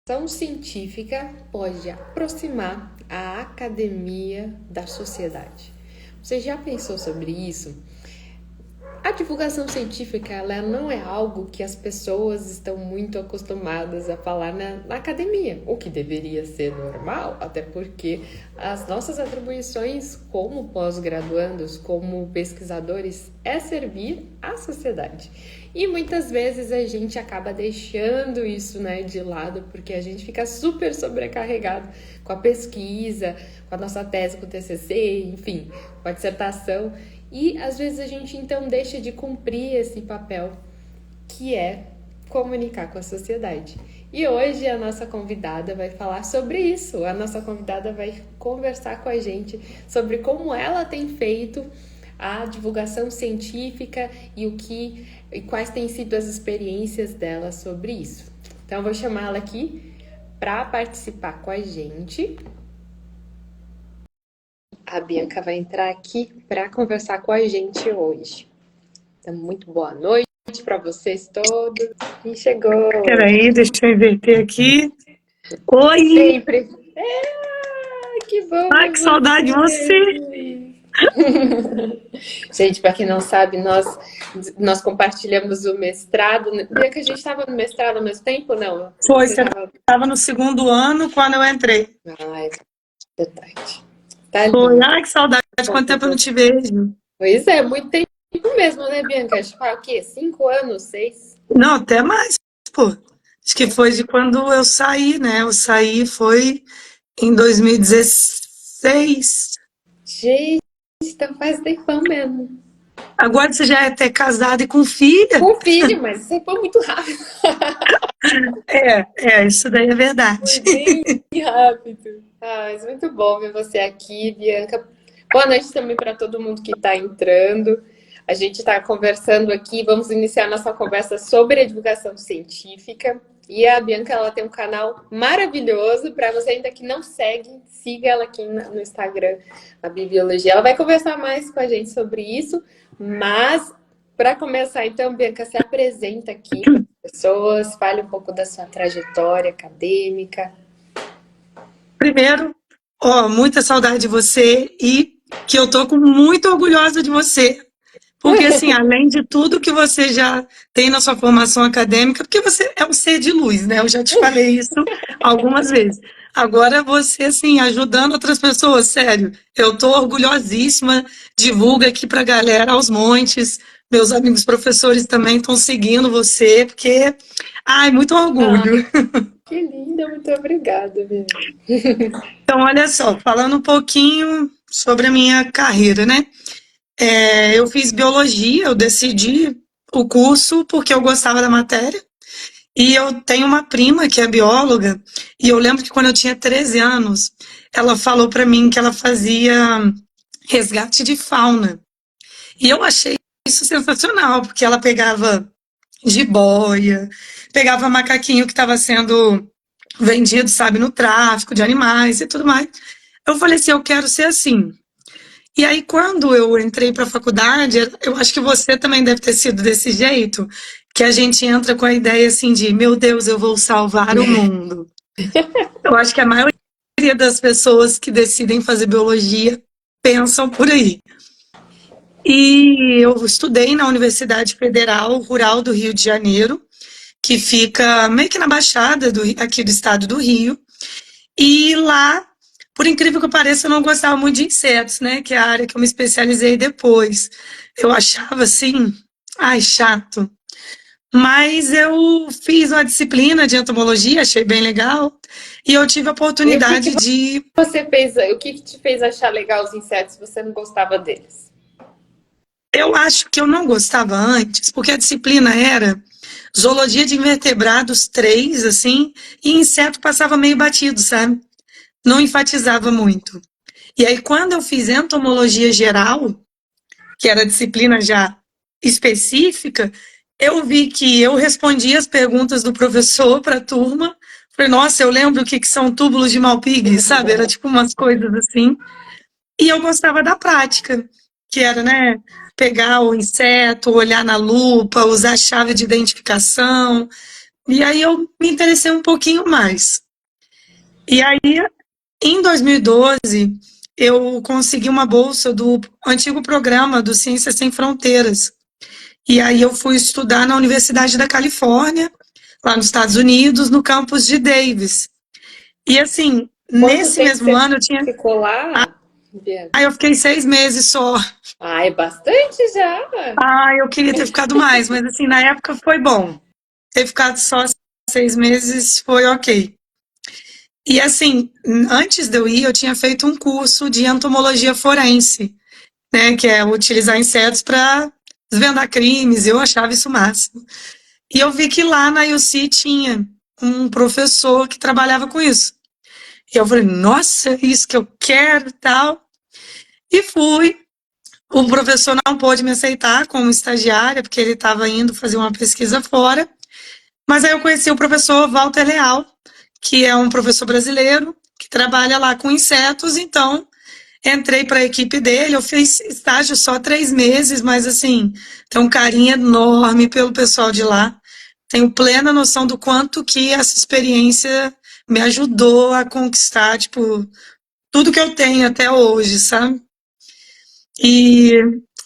Ação científica pode aproximar a academia da sociedade. Você já pensou sobre isso? A divulgação científica, ela não é algo que as pessoas estão muito acostumadas a falar na academia, o que deveria ser normal, até porque as nossas atribuições como pós-graduandos, como pesquisadores, é servir à sociedade. E muitas vezes a gente acaba deixando isso, de lado, porque a gente fica super sobrecarregado com a pesquisa, com a nossa tese, com o TCC, enfim, com a dissertação. E às vezes a gente então deixa de cumprir esse papel que é comunicar com a sociedade. E hoje a nossa convidada vai falar sobre isso. A nossa convidada vai conversar com a gente sobre como ela tem feito a divulgação científica e quais têm sido as experiências dela sobre isso. Então eu vou chamá-la aqui para participar com a gente. A Bianca vai entrar aqui para conversar com a gente hoje. Então, muito boa noite para vocês todos. Quem chegou? Peraí, deixa eu inverter aqui. Oi! Sempre. Que bom! Ai, que saudade de você! Gente, para quem não sabe, nós compartilhamos o mestrado. Bianca, a gente estava no mestrado ao mesmo tempo, não? Foi, você estava no segundo ano quando eu entrei. Ai, verdade. Tá Foi, lindo. ai, que saudade, quanto tempo eu não te vejo. Pois é, muito tempo mesmo, né, Bianca? Acho que o quê? 5 anos, 6? Não, até mais, pô. Acho que foi de quando eu saí, né? Eu saí foi em 2016. Gente, então faz tempão mesmo. Agora você já é até casada e com filha? Com filho, mas isso foi muito rápido. Isso daí é verdade. Foi bem rápido. Mas muito bom ver você aqui, Bianca. Boa noite também para todo mundo que está entrando. A gente está conversando aqui, vamos iniciar nossa conversa sobre a divulgação científica. E a Bianca, ela tem um canal maravilhoso. Para você ainda que não segue, siga ela aqui no Instagram, a Bibiologia. Ela vai conversar mais com a gente sobre isso. Mas, para começar, então, Bianca, se apresenta aqui para as pessoas, fale um pouco da sua trajetória acadêmica. Primeiro, muita saudade de você e que eu tô muito orgulhosa de você. Porque, assim, além de tudo que você já tem na sua formação acadêmica, porque você é um ser de luz, né? Eu já te falei isso algumas vezes. Agora você, assim, ajudando outras pessoas, sério. Eu tô orgulhosíssima, divulga aqui pra galera aos montes. Meus amigos professores também estão seguindo você, porque, ai, muito orgulho. Que linda, muito obrigada, Bianca. Então, olha só, falando um pouquinho sobre a minha carreira, né? Eu fiz biologia, eu decidi o curso porque eu gostava da matéria. E eu tenho uma prima que é bióloga, e eu lembro que quando eu tinha 13 anos, ela falou para mim que ela fazia resgate de fauna. E eu achei isso sensacional, porque ela pegava jiboia, pegava macaquinho que estava sendo vendido, sabe, no tráfico de animais e tudo mais. Eu falei assim, eu quero ser assim. E aí, quando eu entrei para a faculdade, eu acho que você também deve ter sido desse jeito, que a gente entra com a ideia assim de, meu Deus, eu vou salvar o mundo. Eu acho que a maioria das pessoas que decidem fazer biologia pensam por aí. E eu estudei na Universidade Federal Rural do Rio de Janeiro, que fica meio que na Baixada aqui do estado do Rio. E lá, por incrível que pareça, eu não gostava muito de insetos, né? Que é a área que eu me especializei depois. Eu achava assim, ai, chato. Mas eu fiz uma disciplina de entomologia, achei bem legal. E eu tive a E o que oportunidade de. você fez? O que te fez achar legal os insetos se você não gostava deles? Eu acho que eu não gostava antes, porque a disciplina era zoologia de invertebrados 3, assim, e inseto passava meio batido, sabe? Não enfatizava muito. E aí, quando eu fiz entomologia geral, que era disciplina já específica, eu vi que eu respondia as perguntas do professor para a turma. Falei, nossa, eu lembro o que são túbulos de Malpighi, sabe? Era tipo umas coisas assim. E eu gostava da prática, que era, né, pegar o inseto, olhar na lupa, usar a chave de identificação. E aí eu me interessei um pouquinho mais. E aí, em 2012, eu consegui uma bolsa do antigo programa do Ciências Sem Fronteiras. E aí eu fui estudar na Universidade da Califórnia, lá nos Estados Unidos, no campus de Davis. E assim, Quanto nesse tempo mesmo você ano eu tinha. ficou lá, Bianca? Aí eu fiquei 6 meses só. Ah, é bastante já. Ah, eu queria ter ficado mais, mas assim, na época foi bom. Ter ficado só 6 meses foi ok. E assim, antes de eu ir, eu tinha feito um curso de entomologia forense, né, que é utilizar insetos para desvendar crimes. Eu achava isso o máximo. E eu vi que lá na UC tinha um professor que trabalhava com isso. E eu falei, nossa, isso que eu quero e tal. E fui. O professor não pôde me aceitar como estagiária, porque ele estava indo fazer uma pesquisa fora. Mas aí eu conheci o professor Walter Leal, que é um professor brasileiro que trabalha lá com insetos. Então, entrei para a equipe dele. Eu fiz estágio só 3 meses, mas assim, tem um carinho enorme pelo pessoal de lá. Tenho plena noção do quanto que essa experiência me ajudou a conquistar, tipo, tudo que eu tenho até hoje, sabe? E,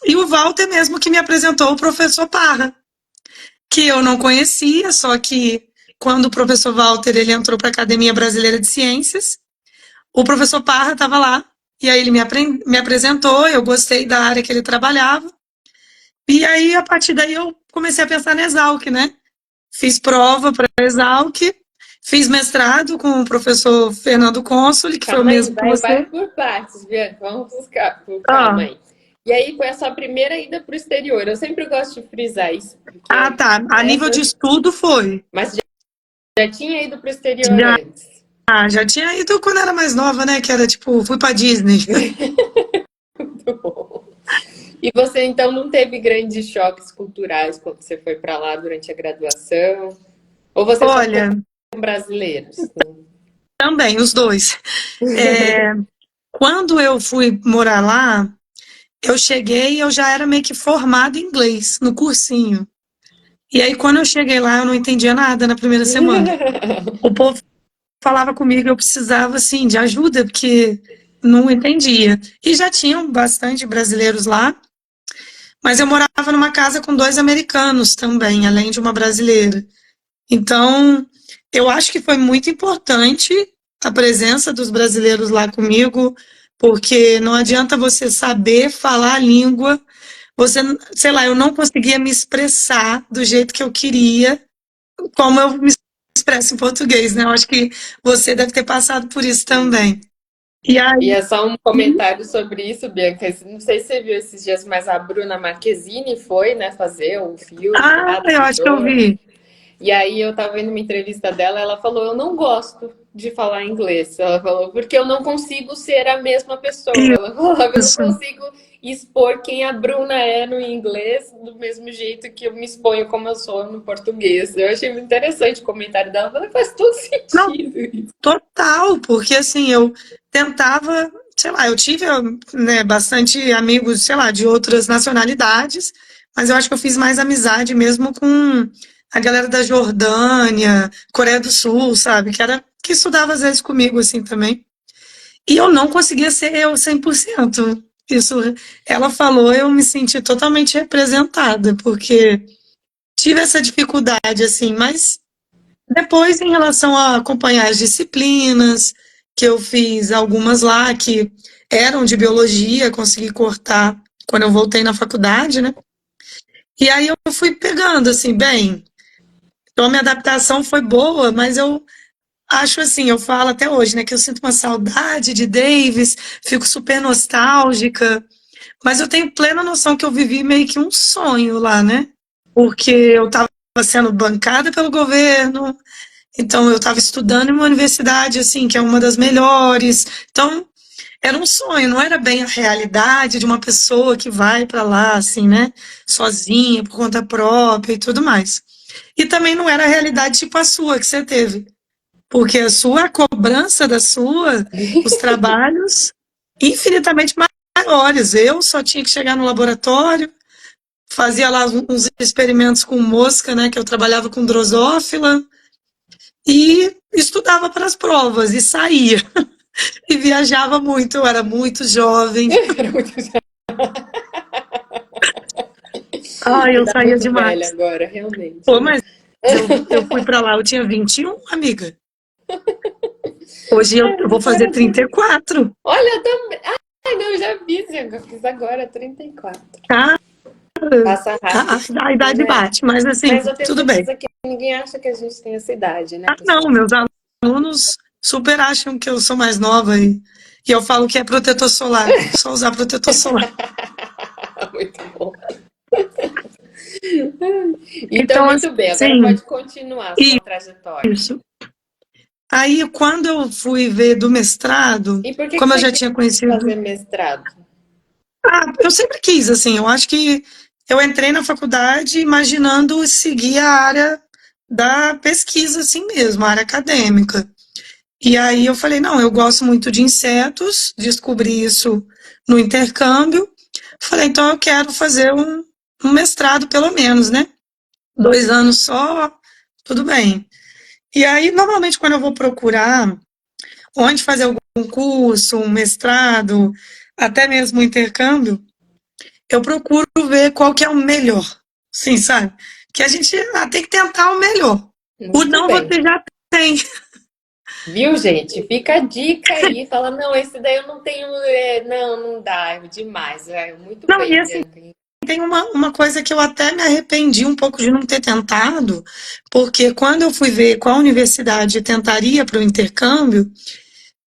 e o Walter mesmo que me apresentou o professor Parra, que eu não conhecia, só que quando o professor Walter ele entrou para a Academia Brasileira de Ciências, o professor Parra estava lá, e aí ele me apresentou, eu gostei da área que ele trabalhava, e aí a partir daí eu comecei a pensar na Exalc, né? Fiz prova para a Exalc, fiz mestrado com o professor Fernando Consoli, que foi o Calma aí, mesmo que vai você. por partes, Bianca. Vamos buscar com calma Ah, aí. E aí foi a sua primeira ida para o exterior. Eu sempre gosto de frisar isso, ah, porque tá. A nível de essa. estudo foi. Mas já tinha ido para o exterior Já, antes. já tinha ido quando era mais nova, né? Que era tipo, fui para Disney. Muito bom. E você então não teve grandes choques culturais quando você foi para lá durante a graduação? Ou você só ficou Olha, com brasileiros? também, os dois. É, quando eu fui morar lá, eu cheguei e eu já era meio que formada em inglês, no cursinho. E aí, quando eu cheguei lá, eu não entendia nada na primeira semana. O povo falava comigo, eu precisava, assim, de ajuda, porque não entendia. E já tinham bastante brasileiros lá, mas eu morava numa casa com 2 americanos também, além de uma brasileira. Então, eu acho que foi muito importante a presença dos brasileiros lá comigo, porque não adianta você saber falar a língua, você, sei lá, eu não conseguia me expressar do jeito que eu queria, como eu me expresso em português, né? Eu acho que você deve ter passado por isso também. E E aí, é só um comentário sobre isso, Bianca. Não sei se você viu esses dias, mas a Bruna Marquezine foi, né, fazer um filme lá do eu acho que eu Vitor. vi. E aí eu tava vendo uma entrevista dela, ela falou, eu não gosto de falar inglês. Ela falou, porque eu não consigo ser a mesma pessoa. Ela falou, eu não Isso. consigo expor quem a Bruna é no inglês do mesmo jeito que eu me exponho como eu sou no português. Eu achei muito interessante o comentário dela, falei, faz todo Não, sentido. total, porque assim, eu tentava, sei lá, eu tive, né, bastante amigos, sei lá, de outras nacionalidades, mas eu acho que eu fiz mais amizade mesmo com a galera da Jordânia, Coreia do Sul, sabe, que estudava às vezes comigo assim também. E eu não conseguia ser eu 100%. Isso, ela falou, eu me senti totalmente representada, porque tive essa dificuldade assim, mas depois, em relação a acompanhar as disciplinas, que eu fiz algumas lá que eram de biologia, consegui cortar quando eu voltei na faculdade, né? E aí eu fui pegando, assim, bem. Então a minha adaptação foi boa, mas eu acho assim, eu falo até hoje, né, que eu sinto uma saudade de Davis, fico super nostálgica, mas eu tenho plena noção que eu vivi meio que um sonho lá, né? Porque eu estava sendo bancada pelo governo. Então, eu estava estudando em uma universidade, assim, que é uma das melhores. Então, era um sonho, não era bem a realidade de uma pessoa que vai para lá, assim, né? Sozinha, por conta própria e tudo mais. E também não era a realidade tipo a sua, que você teve. Porque a sua a cobrança da sua, os trabalhos, infinitamente maiores. Eu só tinha que chegar no laboratório, fazia lá uns experimentos com mosca, né? Que eu trabalhava com drosófila. e estudava para as provas e saía. E viajava muito, eu era muito jovem. Era muito... Ai, Você eu tá saía muito velha demais. agora, realmente, Pô, né? mas eu fui para lá, eu tinha 21, amiga. Hoje eu vou fazer Para tudo. 34. Olha, eu também. Ai, não, já vi, eu fiz agora 34. Tá? Passa rápido, A idade né? bate, mas assim, Mas eu tenho tudo bem. certeza que ninguém acha que a gente tem essa idade, né, Ah, não, pessoal? meus alunos super acham que eu sou mais nova e eu falo que é protetor solar, só usar protetor solar. Muito bom. Então, Então, muito bem, agora assim, pode continuar a sua trajetória. isso. Aí, quando eu fui ver do mestrado, E por que como eu você já quis tinha conhecido. fazer mestrado? Ah, eu sempre quis, assim, eu acho que eu entrei na faculdade imaginando seguir a área da pesquisa, assim mesmo, a área acadêmica. E aí eu falei, não, eu gosto muito de insetos, descobri isso no intercâmbio. Falei, então eu quero fazer um mestrado, pelo menos, né? 2 anos só, tudo bem. E aí, normalmente, quando eu vou procurar onde fazer algum curso, um mestrado, até mesmo um intercâmbio, eu procuro ver qual que é o melhor. Sim, sabe? Que a gente tem que tentar o melhor. O Muito não bem. você já tem. Viu, gente? Fica a dica aí. Fala, não, esse daí eu não tenho. Não, não dá, é demais. Muito Não, e bem, assim, Bianca. tem uma coisa que eu até me arrependi um pouco de não ter tentado, porque quando eu fui ver qual universidade eu tentaria para o intercâmbio,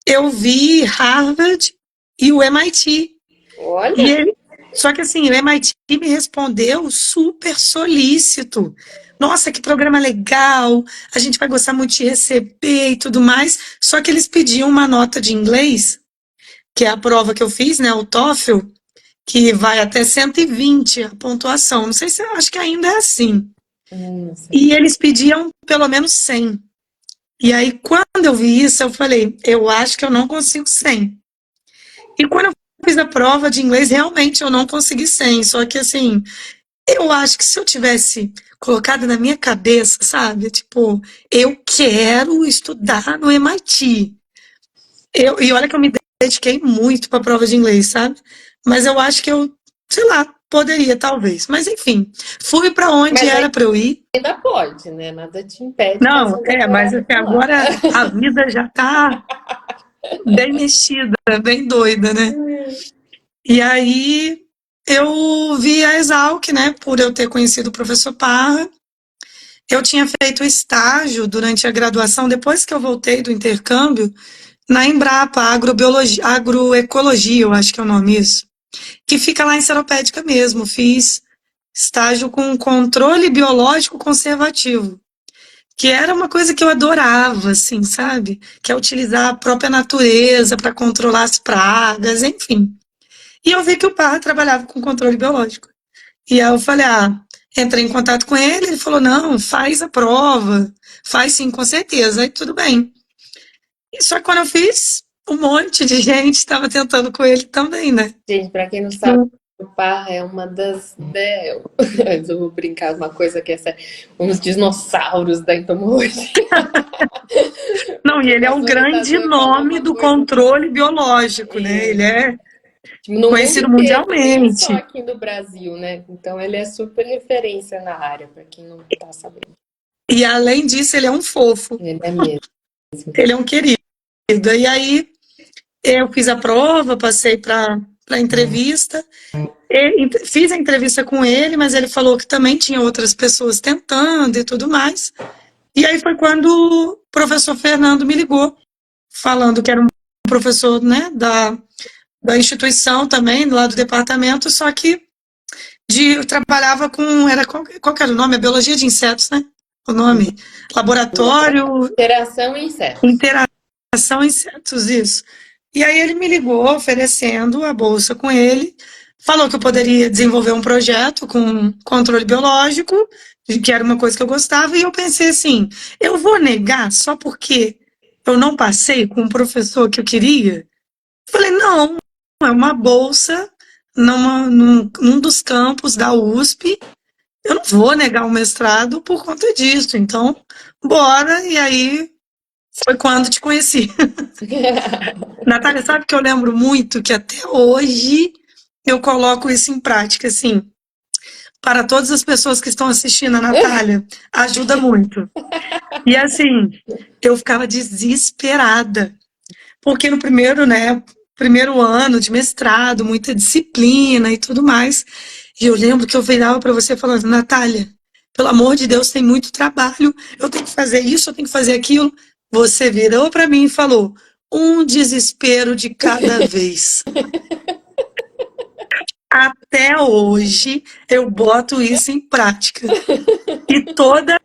eu vi Harvard e o MIT. E Olha, ele, só que assim, o MIT me respondeu super solícito. Nossa, que programa legal, a gente vai gostar muito de receber e tudo mais. Só que eles pediam uma nota de inglês, que é a prova que eu fiz, né, o TOEFL, que vai até 120 a pontuação. Não sei se eu acho que ainda é assim. não sei. E eles pediam pelo menos 100. E aí, quando eu vi isso, eu falei, eu acho que eu não consigo 100. E quando eu fiz a prova de inglês, realmente eu não consegui 100. Só que, assim, eu acho que se eu tivesse colocado na minha cabeça, sabe? Tipo, eu quero estudar no MIT. E olha que eu me dediquei muito para a prova de inglês, sabe? Mas eu acho que eu, sei lá, poderia, talvez. Mas, enfim, fui para onde Mas era para eu ir. ainda pode, né? Nada te impede de Não, fazer um mas doutorado assim, por lá. agora a vida já tá bem mexida, bem doida, né? E aí eu vi a Exalc, né, por eu ter conhecido o professor Parra. Eu tinha feito estágio durante a graduação, depois que eu voltei do intercâmbio, na Embrapa, agroecologia, eu acho que é o nome isso, que fica lá em Seropédica mesmo. Fiz estágio com controle biológico conservativo, que era uma coisa que eu adorava, assim, sabe? Que é utilizar a própria natureza para controlar as pragas, enfim. E eu vi que o Parra trabalhava com controle biológico. E aí eu falei, entrei em contato com ele, ele falou, não, faz a prova, faz sim, com certeza, aí tudo bem. E só que quando eu fiz, um monte de gente estava tentando com ele também, né? Gente, para quem não sabe, Tipo, o Parra é uma das. Né, eu vou brincar uma coisa que é sério, uns dinossauros da entomologia. não, e Porque o ele é o nosso grande orientador falou nome uma do coisa controle biológico, né? Ele é, é tipo, no mundo conhecido inteiro, nem só mundialmente. aqui no Brasil, né? Então ele é super referência na área, para quem não tá sabendo. E além disso, ele é um fofo, Ele é mesmo. ele é um querido. E aí eu fiz a prova, passei para a entrevista. Fiz a entrevista com ele, mas ele falou que também tinha outras pessoas tentando e tudo mais. E aí foi quando o professor Fernando me ligou, falando que era um professor, né, da instituição também, lá do departamento, só que trabalhava com, qual que era o nome? A biologia de insetos, né? O nome, laboratório, Interação e insetos. interação insetos, isso. E aí ele me ligou oferecendo a bolsa com ele, falou que eu poderia desenvolver um projeto com controle biológico, que era uma coisa que eu gostava, e eu pensei assim, eu vou negar só porque eu não passei com o professor que eu queria? Falei, não, é uma bolsa num dos campos da USP, eu não vou negar o mestrado por conta disso. Então, bora. E aí foi quando te conheci. Natália, sabe que eu lembro muito que até hoje eu coloco isso em prática, assim, para todas as pessoas que estão assistindo a Natália, ajuda muito. E assim, eu ficava desesperada, porque no primeiro, né, primeiro ano de mestrado, muita disciplina e tudo mais, e eu lembro que eu virava para você falando, Natália, pelo amor de Deus, tem muito trabalho, eu tenho que fazer isso, eu tenho que fazer aquilo. Você virou para mim e falou, um desespero de cada vez. Até hoje eu boto isso em prática. E toda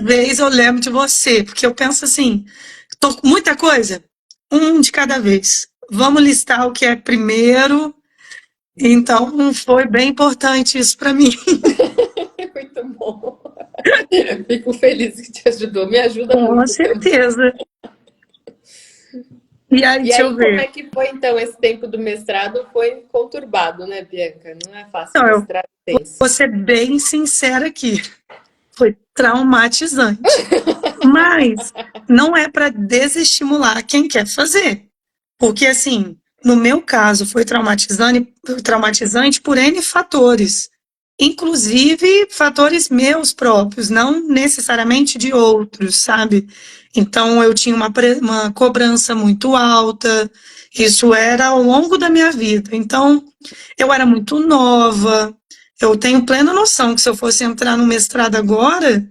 vez eu lembro de você, porque eu penso assim, tô com muita coisa, um de cada vez. Vamos listar o que é primeiro. Então foi bem importante isso para mim. Muito bom. Fico feliz que te ajudou. Me ajuda Com muito também. certeza. E aí, E deixa eu aí, como é ver. que foi, então, esse tempo do mestrado? Foi conturbado, né, Bianca? Não é fácil, Então, eu mestrado é tenso. vou ser bem sincera aqui. Foi traumatizante. Mas não é para desestimular quem quer fazer. Porque, assim, no meu caso, foi traumatizante por N fatores. Inclusive, fatores meus próprios, não necessariamente de outros, sabe? Então, eu tinha uma cobrança muito alta, isso era ao longo da minha vida. Então, eu era muito nova, eu tenho plena noção que se eu fosse entrar no mestrado agora,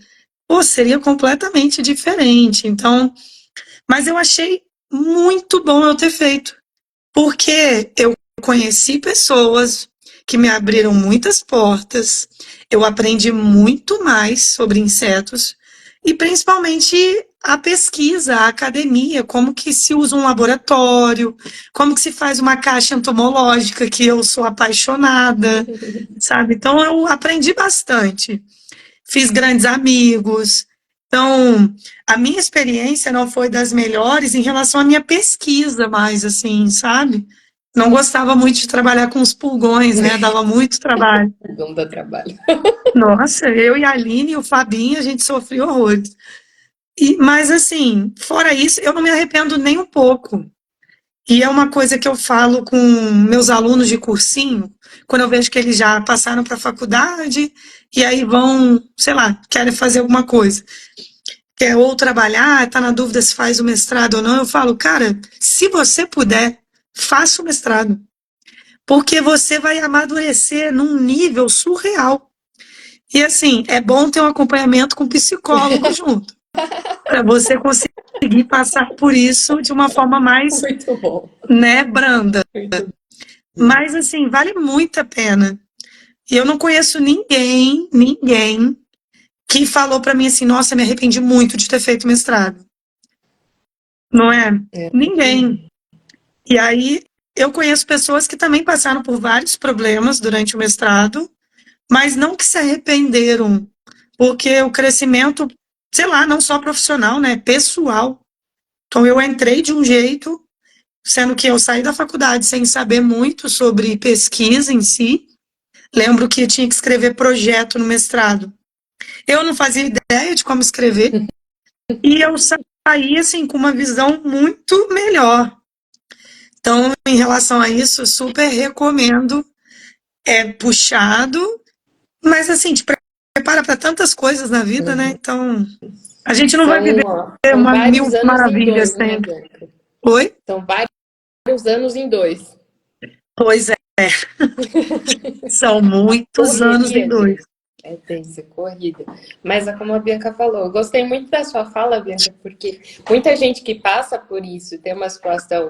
pô, seria completamente diferente. Então, mas eu achei muito bom eu ter feito. Porque eu conheci pessoas que me abriram muitas portas, eu aprendi muito mais sobre insetos e principalmente a pesquisa, a academia, como que se usa um laboratório, como que se faz uma caixa entomológica, que eu sou apaixonada, sabe? Então eu aprendi bastante, fiz grandes amigos. Então, a minha experiência não foi das melhores em relação à minha pesquisa, mais assim, sabe? Não gostava muito de trabalhar com os pulgões, né? Dava muito trabalho. Não dá trabalho. Nossa, eu e a Aline e o Fabinho, a gente sofria horrores. Mas, assim, fora isso, eu não me arrependo nem um pouco. E é uma coisa que eu falo com meus alunos de cursinho, quando eu vejo que eles já passaram para a faculdade e aí vão, sei lá, querem fazer alguma coisa. Quer ou trabalhar, está na dúvida se faz o mestrado ou não, eu falo, cara, se você puder, faça o mestrado. Porque você vai amadurecer num nível surreal. E assim, é bom ter um acompanhamento com psicólogo junto, para você conseguir passar por isso de uma forma mais, Muito bom. né, branda. Muito bom. Mas assim, vale muito a pena. E eu não conheço ninguém que falou para mim assim, nossa, me arrependi muito de ter feito mestrado. Não é? É. Ninguém. E aí eu conheço pessoas que também passaram por vários problemas durante o mestrado, mas não que se arrependeram, porque o crescimento, sei lá, não só profissional, né, pessoal. Então eu entrei de um jeito, sendo que eu saí da faculdade sem saber muito sobre pesquisa em si. Lembro que eu tinha que escrever projeto no mestrado. Eu não fazia ideia de como escrever e eu saí assim com uma visão muito melhor. Então, em relação a isso, super recomendo. É puxado, mas assim, te prepara para tantas coisas na vida, né? Uhum. Então, a gente não vai viver São uma mil vários anos em maravilhas dois, né, sempre. Bianca? Oi? São vários anos em dois. Pois é, são muitos anos em Correria, dois. gente. É tenso, é corrida. Mas é como a Bianca falou, eu gostei muito da sua fala, Bianca, porque muita gente que passa por isso, tem uma situação,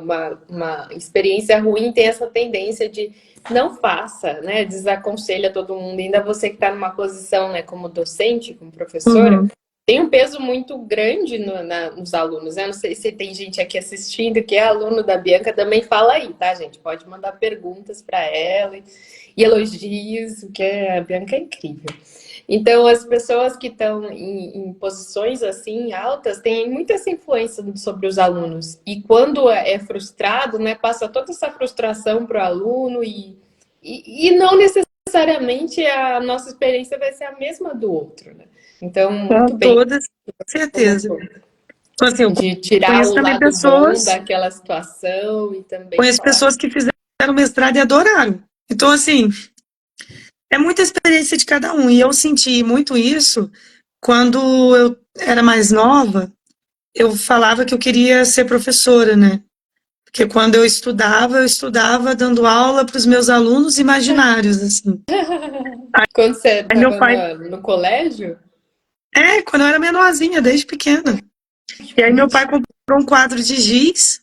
uma experiência ruim, tem essa tendência de não faça, né? Desaconselha todo mundo. Ainda você que está numa posição, né, como docente, como professora, Uhum. tem um peso muito grande nos alunos, né? Não sei se tem gente aqui assistindo que é aluno da Bianca, também fala aí, tá, gente? Pode mandar perguntas para ela e elogios, porque a Bianca é incrível. Então, as pessoas que estão em posições assim altas têm muita essa influência sobre os alunos. E quando é frustrado, né, passa toda essa frustração para o aluno e não necessariamente necessariamente a nossa experiência vai ser a mesma do outro, né? Então, muito Com bem, toda certeza. Então, assim, eu de tirar conheço o também lado bom pessoas, daquela situação e também conheço falar. pessoas que fizeram mestrado e adoraram. Então, assim, é muita experiência de cada um. E eu senti muito isso quando eu era mais nova. Eu falava que eu queria ser professora, né? Porque quando eu estudava dando aula para os meus alunos imaginários, assim. Quando você Aí meu estava pai, no colégio? quando eu era menorzinha, desde pequena. E aí meu pai comprou um quadro de giz,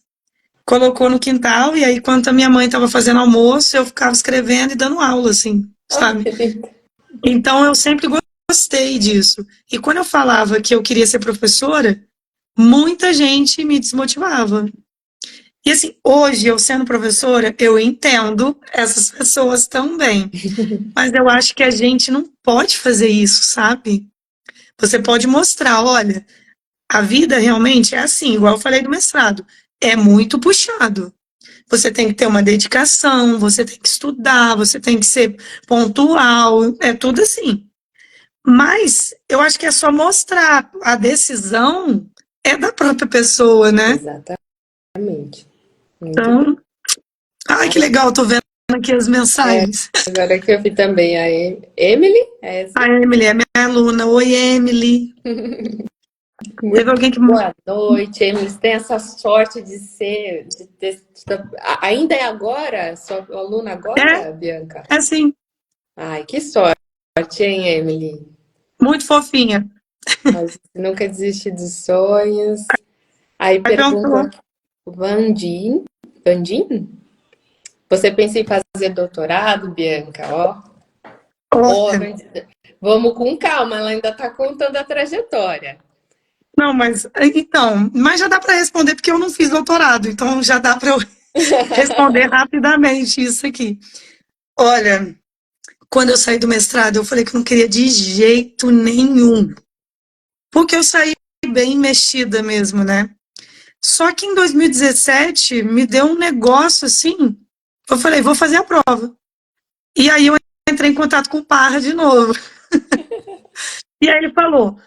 colocou no quintal, e aí quando a minha mãe estava fazendo almoço, eu ficava escrevendo e dando aula, assim, Ai, sabe? que lindo. Então eu sempre gostei disso. E quando eu falava que eu queria ser professora, muita gente me desmotivava. E assim, hoje, eu sendo professora, eu entendo essas pessoas também. Mas eu acho que a gente não pode fazer isso, sabe? Você pode mostrar, olha, a vida realmente é assim, igual eu falei do mestrado, é muito puxado. Você tem que ter uma dedicação, você tem que estudar, você tem que ser pontual, é tudo assim. Mas eu acho que é só mostrar, a decisão é da própria pessoa, né? Exatamente. Muito bem. Então, ai, que legal, tô vendo aqui as mensagens. Agora que eu vi também a Emily, é A essa? Emily é minha aluna. Oi, Emily. Teve Muito alguém que. boa noite, Emily. Você tem essa sorte de ser, ainda é agora? Sua aluna É, agora, Bianca? é assim, Ai, que sorte, hein, Emily? muito fofinha. Mas nunca desiste dos sonhos. Aí Aí perguntou. pergunta Vandin. Vandin? Você pensa em fazer doutorado, Bianca? Ó, ó, Olha, vamos com calma, ela ainda está contando a trajetória. não, mas então, mas já dá para responder porque eu não fiz doutorado, então já dá para eu responder rapidamente isso aqui. Olha, quando eu saí do mestrado, eu falei que eu não queria de jeito nenhum, porque eu saí bem mexida mesmo, né? Só que em 2017 me deu um negócio assim, eu falei, vou fazer a prova. E aí eu entrei em contato com o Parra de novo. E aí ele falou: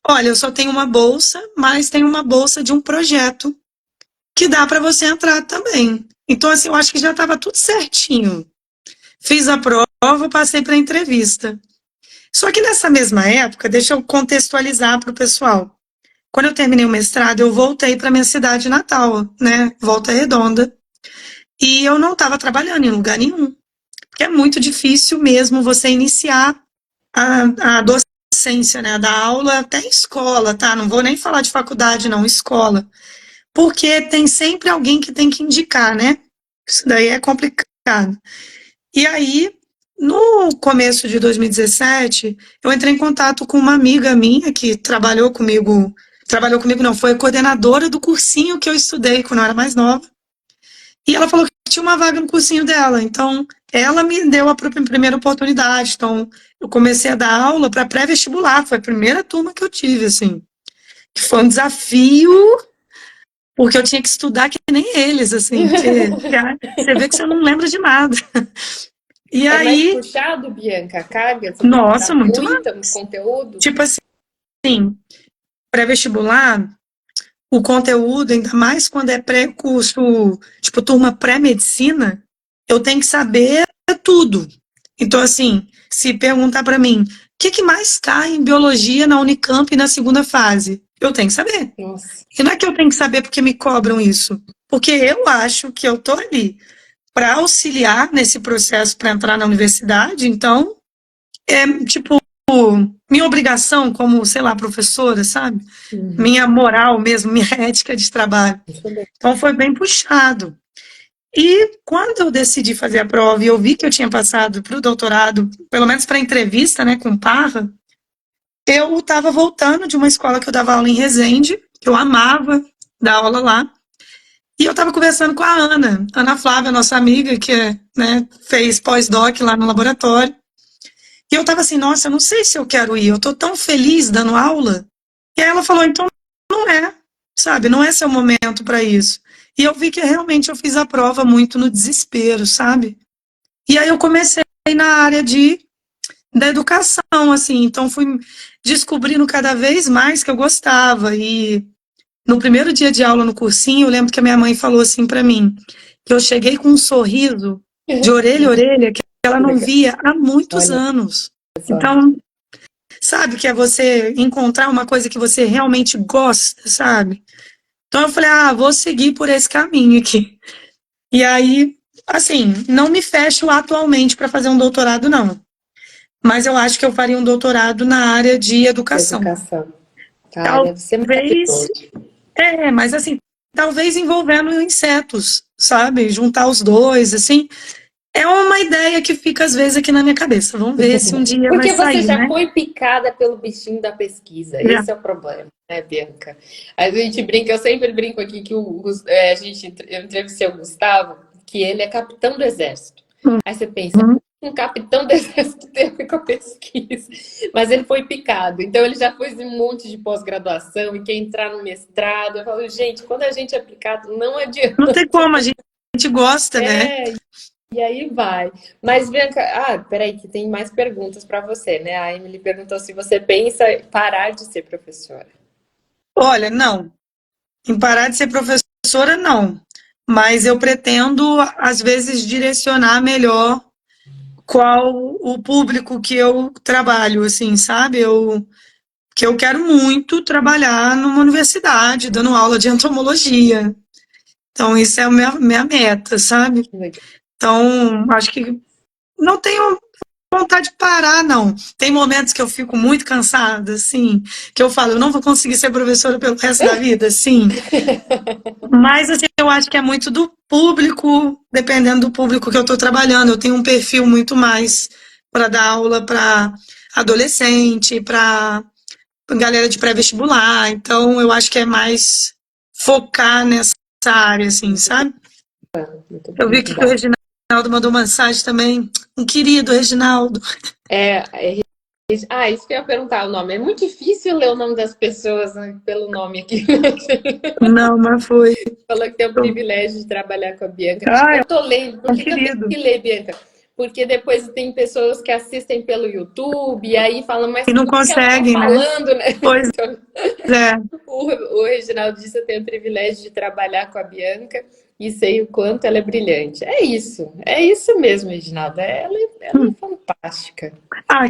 olha, eu só tenho uma bolsa, mas tem uma bolsa de um projeto que dá para você entrar também. Então, assim, eu acho que já estava tudo certinho. Fiz a prova, passei para a entrevista. Só que nessa mesma época, deixa eu contextualizar para o pessoal. Quando eu terminei o mestrado, eu voltei para minha cidade natal, né? Volta Redonda. E eu não estava trabalhando em lugar nenhum. Porque é muito difícil mesmo você iniciar a docência, né? Da aula até em escola, tá? Não vou nem falar de faculdade, não, escola. Porque tem sempre alguém que tem que indicar, né? Isso daí é complicado. E aí, no começo de 2017, eu entrei em contato com uma amiga minha que trabalhou comigo não, foi coordenadora do cursinho que eu estudei quando eu era mais nova. E ela falou que tinha uma vaga no cursinho dela. Então, ela me deu a primeira oportunidade. Então, eu comecei a dar aula para pré-vestibular. Foi a primeira turma que eu tive, assim. Que foi um desafio, porque eu tinha que estudar que nem eles, assim. Porque você vê que você não lembra de nada. E É mais aí, puxado, Bianca, a carga? Você tem que nossa, dar muito mais. muito conteúdo? Tipo assim, pré-vestibular, o conteúdo, ainda mais quando é pré-curso, tipo turma pré-medicina, eu tenho que saber tudo. Então, assim, se perguntar para mim, o que mais cai em biologia na Unicamp na segunda fase? Eu tenho que saber. Nossa. E não é que eu tenho que saber porque me cobram isso. Porque eu acho que eu tô ali para auxiliar nesse processo para entrar na universidade, então é tipo minha obrigação como, sei lá, professora, sabe? Uhum. Minha moral mesmo, minha ética de trabalho. Muito bem. Então foi bem puxado. E quando eu decidi fazer a prova e eu vi que eu tinha passado para o doutorado, pelo menos para a entrevista, né, com Parra, eu estava voltando de uma escola que eu dava aula em Resende, que eu amava dar aula lá, e eu estava conversando com a Ana Flávia, nossa amiga, que né, fez pós-doc lá no laboratório, e eu estava assim, nossa, eu não sei se eu quero ir, eu estou tão feliz dando aula. E aí ela falou, então não é, sabe, não é seu momento para isso. E eu vi que realmente eu fiz a prova muito no desespero, sabe? E aí eu comecei na área da educação, assim. Então, fui descobrindo cada vez mais que eu gostava. E no primeiro dia de aula no cursinho, eu lembro que a minha mãe falou assim para mim, que eu cheguei com um sorriso de orelha a orelha que ela não Legal. via há muitos Olha anos. só. Então, sabe que é você encontrar uma coisa que você realmente gosta, sabe? Então eu falei, vou seguir por esse caminho aqui. E aí, assim, não me fecho atualmente para fazer um doutorado, não. Mas eu acho que eu faria um doutorado na área de educação. Educação. Tá, deve ser Talvez, maravilhoso. mas assim, talvez envolvendo insetos, sabe? Juntar os dois, assim. É uma ideia que fica às vezes aqui na minha cabeça. Vamos ver se um dia vai Porque você sair, já né? foi picada pelo bichinho da pesquisa. Esse é o problema, né, Bianca? A gente brinca, eu sempre brinco aqui que eu entrevistei o Gustavo, que ele é capitão do exército. Aí você pensa, Uhum. um capitão do exército tem a ver com a pesquisa. Mas ele foi picado, então ele já fez um monte de pós-graduação e quer entrar no mestrado. Eu falo, gente, quando a gente é picado, não adianta. Não tem como, a gente gosta, né? E aí vai. Mas, Bianca, peraí, que tem mais perguntas para você, né? A Emily perguntou se você pensa em parar de ser professora. Olha, não. Em parar de ser professora, não. Mas eu pretendo, às vezes, direcionar melhor qual o público que eu trabalho, assim, sabe? Que eu quero muito trabalhar numa universidade, dando aula de entomologia. Então, isso é a minha meta, sabe? Legal. Então, acho que não tenho vontade de parar, não. Tem momentos que eu fico muito cansada, assim, que eu falo, eu não vou conseguir ser professora pelo resto da vida, sim. Mas, assim, eu acho que é muito do público, dependendo do público que eu estou trabalhando. Eu tenho um perfil muito mais para dar aula para adolescente, para galera de pré-vestibular. Então, eu acho que é mais focar nessa área, assim, sabe? Muito, Eu vi muito que o bom. Reginaldo mandou mensagem também. Um querido Reginaldo. Isso que eu ia perguntar o nome. É muito difícil ler o nome das pessoas, né, pelo nome aqui. Não, mas foi. Falou que tem o privilégio de trabalhar com a Bianca. Ah, Eu tô lendo. é Por um que eu tenho querido. que ler, Bianca? Porque depois tem pessoas que assistem pelo YouTube e aí falam, mas E o não que ela tá conseguem, né? falando, né? Pois Então, é. o Reginaldo disse: eu tenho o privilégio de trabalhar com a Bianca e sei o quanto ela é brilhante. É isso mesmo, Reginaldo. Ela é fantástica.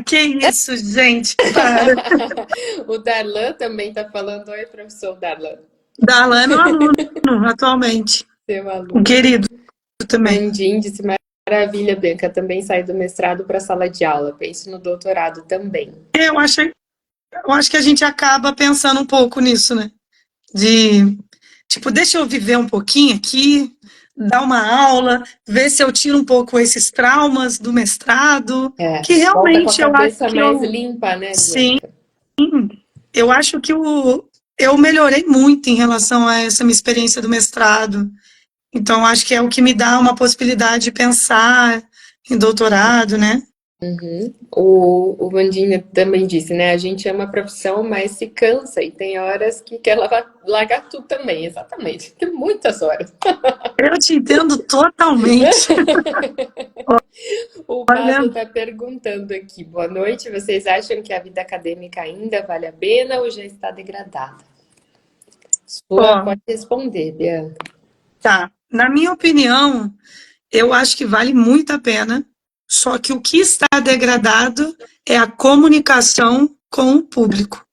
Que isso, gente, para. O Darlan também está falando. Oi, professor Darlan, Darlan é meu aluno atualmente. seu Um aluno. querido também. Mandin disse: maravilha, Bianca, também sai do mestrado para a sala de aula. Penso no doutorado também. Eu acho que a gente acaba pensando um pouco nisso, né? De, tipo, deixa eu viver um pouquinho aqui, dar uma aula, ver se eu tiro um pouco esses traumas do mestrado, que Volta com a realmente eu acho cabeça que mais limpa, né, sim, Bianca? eu acho que eu melhorei muito em relação a essa minha experiência do mestrado. Então, acho que é o que me dá uma possibilidade de pensar em doutorado, né? Uhum. O Vandinha também disse, né? A gente ama a profissão, mas se cansa e tem horas que quer largar tudo também. Exatamente. Tem muitas horas. Eu te entendo totalmente. O Olha, Pablo está perguntando aqui. Boa noite. Vocês acham que a vida acadêmica ainda vale a pena ou já está degradada? Sua ó, pode responder, Bianca. tá. Na minha opinião, eu acho que vale muito a pena, só que o que está degradado é a comunicação com o público,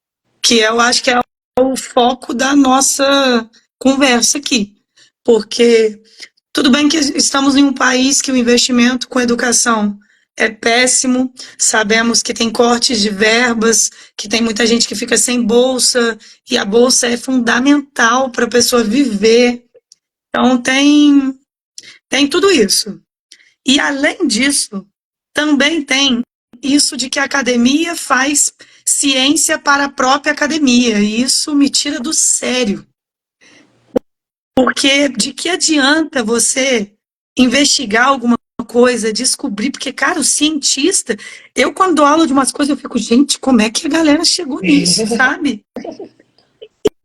que eu acho que é o foco da nossa conversa aqui. Porque tudo bem que estamos em um país que o investimento com educação é péssimo, sabemos que tem cortes de verbas, que tem muita gente que fica sem bolsa, e a bolsa é fundamental para a pessoa viver. Então, tem tudo isso. E, além disso, também tem isso de que a academia faz ciência para a própria academia, e isso me tira do sério. Porque de que adianta você investigar alguma coisa, descobrir? Porque, cara, o cientista, eu quando dou aula de umas coisas, eu fico, gente, como é que a galera chegou nisso, sabe?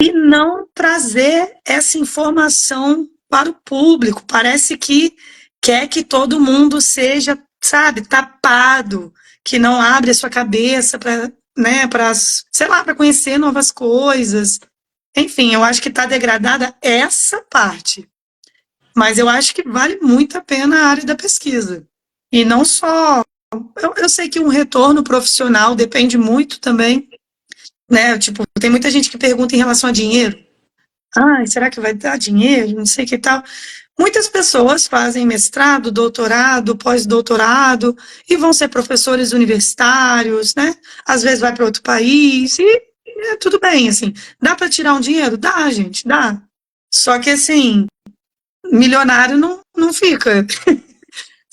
E não trazer essa informação para o público. Parece que quer que todo mundo seja sabe, tapado, que não abre a sua cabeça para, né, para, sei lá, para conhecer novas coisas. Enfim, eu acho que está degradada essa parte. Mas eu acho que vale muito a pena a área da pesquisa. E não só. Eu sei que um retorno profissional depende muito também, né? Tipo, tem muita gente que pergunta em relação a dinheiro. Ah, será que vai dar dinheiro? Não sei o que tal. Muitas pessoas fazem mestrado, doutorado, pós-doutorado e vão ser professores universitários, né? Às vezes vai para outro país e é tudo bem, assim. Dá para tirar um dinheiro? Dá, gente, dá. Só que, assim, milionário não fica.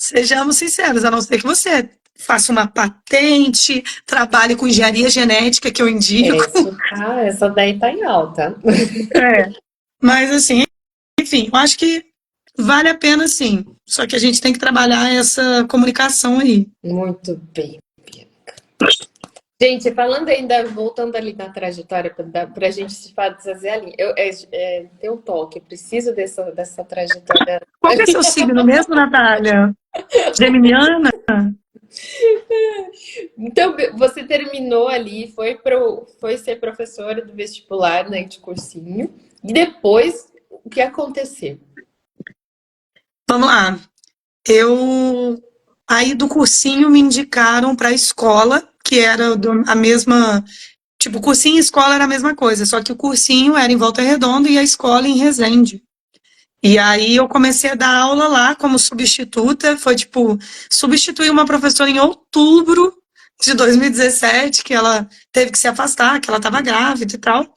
Sejamos sinceros, a não ser que você faça uma patente, trabalhe com engenharia genética, que eu indico. Essa daí tá em alta. É. Mas, assim, enfim, eu acho que vale a pena, sim. Só que a gente tem que trabalhar essa comunicação aí. Muito bem, Bianca. Gente, falando ainda, voltando ali na trajetória, para a gente se fazer a linha, tem um toque, eu preciso dessa trajetória. Qual que é seu signo mesmo, Natália? Geminiana? Então, você terminou ali, foi ser professora do vestibular, né, de cursinho, e depois, o que aconteceu? Vamos lá. Eu aí do cursinho me indicaram para a escola, que era a mesma, tipo, cursinho e escola era a mesma coisa, só que o cursinho era em Volta Redonda e a escola em Resende. E aí eu comecei a dar aula lá como substituta, foi tipo, substituir uma professora em outubro de 2017, que ela teve que se afastar, que ela estava grávida e tal.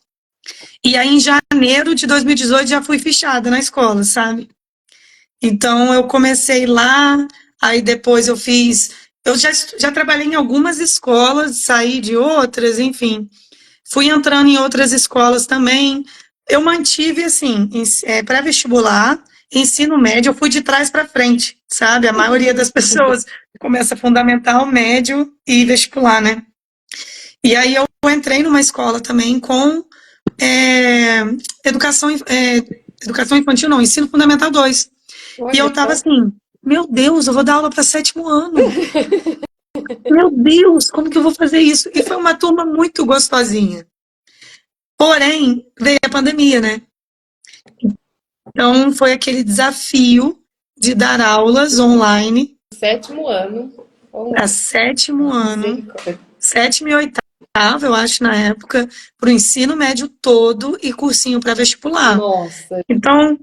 E aí em janeiro de 2018 já fui fichada na escola, sabe? Então eu comecei lá, aí depois eu já trabalhei em algumas escolas, saí de outras, enfim. Fui entrando em outras escolas também. Eu mantive, assim, pré-vestibular, ensino médio, eu fui de trás para frente, sabe? A maioria das pessoas começa fundamental, médio e vestibular, né? E aí eu entrei numa escola também com é, educação, educação infantil, não, ensino fundamental 2. E eu Olha tava só. assim, meu Deus, eu vou dar aula para sétimo ano. Meu Deus, como que eu vou fazer isso? E foi uma turma muito gostosinha. Porém, veio a pandemia, né? Então, foi aquele desafio de dar aulas online Sétimo ano, para online. sétimo ano, Misericórdia. sétimo e oitavo, eu acho, na época, para o ensino médio todo e cursinho para vestibular. Nossa, Então,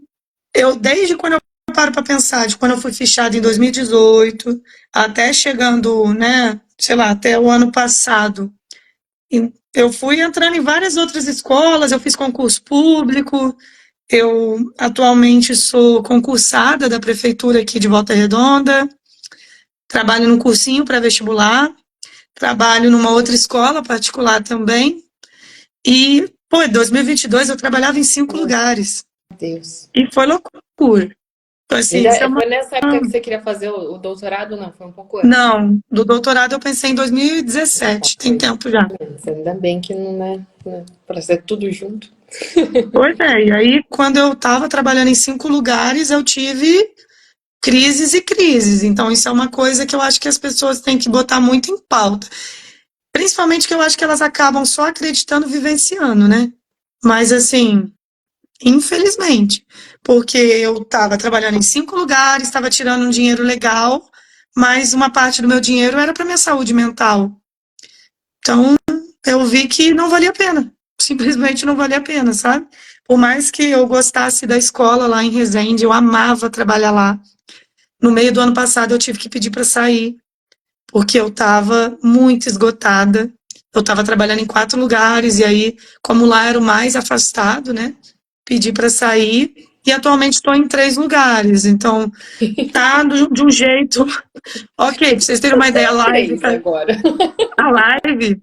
desde quando eu paro para pensar, de quando eu fui fichada em 2018, até chegando, né, sei lá, até o ano passado, eu fui entrando em várias outras escolas, eu fiz concurso público, eu atualmente sou concursada da prefeitura aqui de Volta Redonda, trabalho num cursinho para vestibular, trabalho numa outra escola particular também, e, pô, em 2022 eu trabalhava em 5 lugares, meu Deus. e foi loucura. Então, E assim, isso é uma. foi nessa época que você queria fazer o doutorado? Não, foi um pouco antes. Não, do doutorado eu pensei em 2017, tem tempo já. Ainda bem que não é, né, para ser tudo junto. Pois é, e aí quando eu estava trabalhando em 5 lugares, eu tive crises e crises. Então, isso é uma coisa que eu acho que as pessoas têm que botar muito em pauta. Principalmente que eu acho que elas acabam só acreditando vivenciando, né? Mas, assim, infelizmente, porque eu estava trabalhando em 5 lugares, estava tirando um dinheiro legal, mas uma parte do meu dinheiro era para minha saúde mental. Então, eu vi que não valia a pena. Simplesmente não valia a pena, sabe? Por mais que eu gostasse da escola lá em Resende, eu amava trabalhar lá. No meio do ano passado, eu tive que pedir para sair, porque eu estava muito esgotada. Eu estava trabalhando em 4 lugares, e aí, como lá era o mais afastado, né? Pedi para sair, e atualmente estou em 3 lugares. Então, tá de um jeito. Ok, pra vocês terem uma ideia, Três agora. a live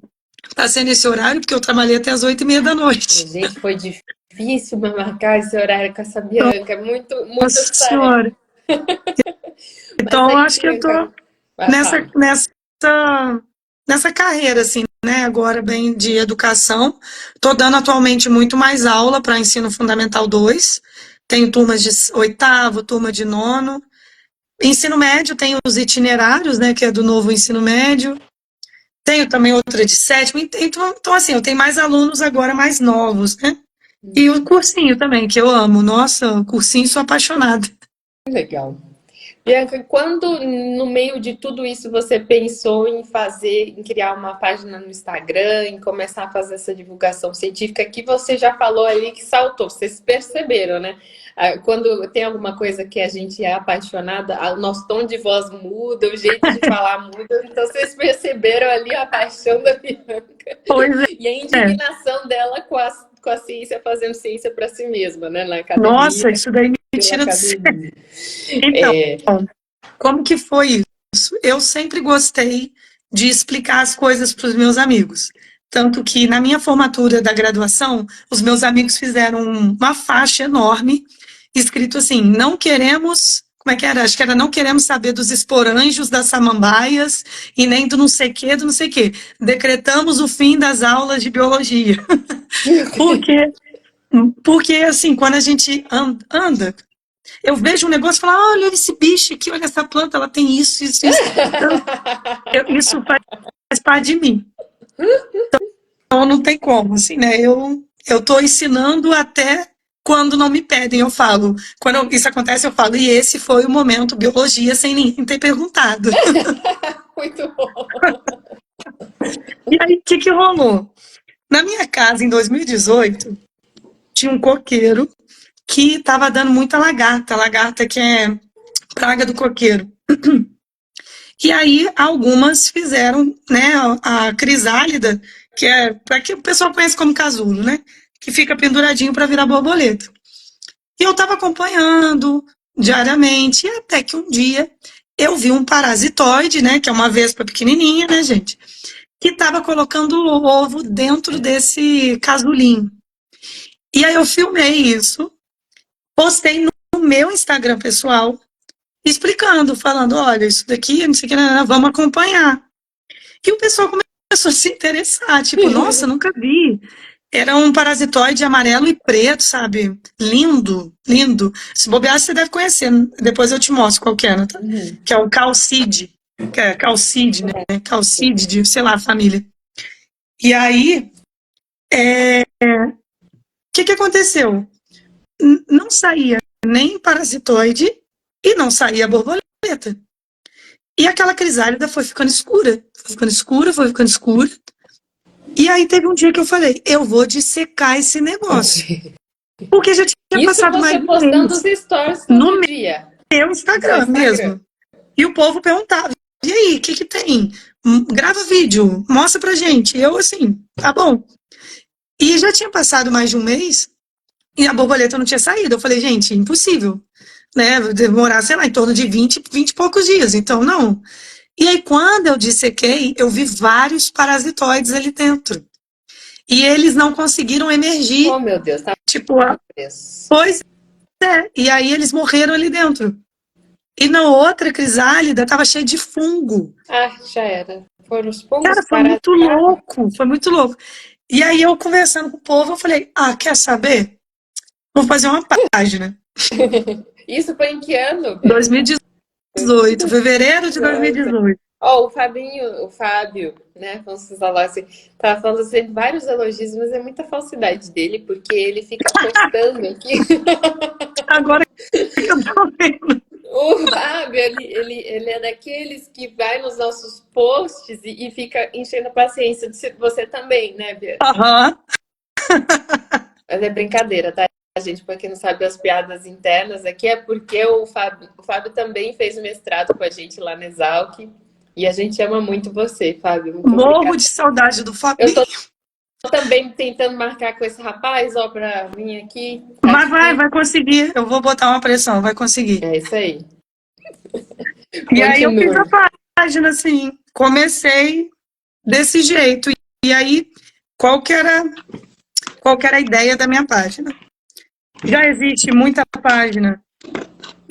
tá sendo esse horário, porque eu trabalhei até as 8h30 da noite. Gente, foi difícil marcar esse horário com essa Bianca. É muitas Nossa tarefas. Senhora. Mas Então, eu aí, acho que eu tô Bianca, nessa, fala. nessa, nessa carreira, assim, né? Agora, bem de educação. Tô dando atualmente muito mais aula para ensino fundamental 2. Tenho turmas de oitavo, turma de nono. ensino médio, tem os itinerários, né, que é do novo ensino médio. Tenho também outra de sétimo. Então, assim, eu tenho mais alunos agora mais novos, né? E o cursinho também, que eu amo. Nossa, o cursinho, sou apaixonada. Legal. Bianca, quando no meio de tudo isso você pensou em fazer, em criar uma página no Instagram, em começar a fazer essa divulgação científica que você já falou ali que saltou, vocês perceberam, né? Quando tem alguma coisa que a gente é apaixonada, o nosso tom de voz muda, o jeito de falar muda, então vocês perceberam ali a paixão da Bianca Pois e a é. indignação dela com a ciência, fazendo ciência para si mesma, né? Na academia, Nossa, isso daí me pela tira do sério. academia. Então, É, como que foi isso? Eu sempre gostei de explicar as coisas para os meus amigos. Tanto que na minha formatura da graduação, os meus amigos fizeram uma faixa enorme, escrito assim: não queremos. Como é que era? Acho que era: não queremos saber dos esporângios, das samambaias e nem do não sei quê, do não sei quê. Decretamos o fim das aulas de biologia. Porque, porque assim, quando a gente anda, eu vejo um negócio e falo: olha esse bicho aqui, olha essa planta, ela tem isso, isso, isso. Então, isso faz parte de mim. Então não tem como, assim, né? Eu tô ensinando até quando não me pedem, eu falo. Quando isso acontece, eu falo: e esse foi o momento biologia, sem ninguém ter perguntado. muito bom. E aí, o que que rolou? Na minha casa, em 2018, tinha um coqueiro que estava dando muita lagarta que é praga do coqueiro. E aí, algumas fizeram, né, a crisálida, que é para que o pessoal conhece como casulo, né? Que fica penduradinho para virar borboleta. E eu estava acompanhando diariamente, e até que um dia eu vi um parasitoide, né? Que é uma vespa pequenininha, né, gente? Que estava colocando o ovo dentro desse casulinho. E aí eu filmei isso, postei no meu Instagram pessoal, explicando, falando: olha, isso daqui, não sei o que, vamos acompanhar. E o pessoal começou a se interessar, tipo: nossa, nunca vi. Era um parasitoide amarelo e preto, sabe? Lindo, lindo. Se bobear, você deve conhecer. Depois eu te mostro qual que é, tá? Que é o calcide. Que é calcide, né? Calcide de, sei lá, família. E aí, o que aconteceu? Não saía nem parasitoide e não saía borboleta. E aquela crisálida foi ficando escura. Foi ficando escura, foi ficando escura. E aí teve um dia que eu falei: eu vou dissecar esse negócio. Porque já tinha Isso passado você mais de um postando os mês stories no todo dia. meu Instagram mesmo. E o povo perguntava: e aí, o que que tem? Grava vídeo, mostra pra gente. Eu assim: tá bom. E já tinha passado mais de um mês e a borboleta não tinha saído. Eu falei: gente, impossível, né? Demorar, sei lá, em torno de 20 e poucos dias. Então, não. E aí, quando eu dissequei, eu vi vários parasitoides ali dentro. E eles não conseguiram Oh, emergir. meu Deus, tá Tipo, preso. pois é. E aí eles morreram ali dentro. E na outra crisálida estava cheia de fungo. Ah, já era. Foram os fungos Cara, foi muito parasitados. louco, foi muito louco. E aí eu conversando com o povo, eu falei: ah, quer saber? Vou fazer uma página. Isso foi em que ano, Bianca? 2018, fevereiro de Nossa. 2018. Ó, o Fabinho, o Fábio, né? Vamos falar assim, tá falando assim, vários elogios, mas é muita falsidade dele, porque ele fica postando aqui. Agora que eu tô vendo. O Fábio, ele é daqueles que vai nos nossos posts e fica enchendo a paciência de você também, né, Bia? Aham. Mas é brincadeira, tá, gente? Pra quem não sabe as piadas internas aqui, é porque o Fábio também fez o mestrado com a gente lá na Exalc. E a gente ama muito você, Fábio. Muito Morro obrigada. de saudade do Eu tô Fabinho. também tentando marcar com esse rapaz, ó, pra vir aqui. Mas Acho que vai conseguir. Eu vou botar uma pressão, vai conseguir. é isso aí. E aí eu fiz Continue. a página assim, comecei desse jeito. E aí, qual que era, qual que era a ideia da minha página? Já existe muita página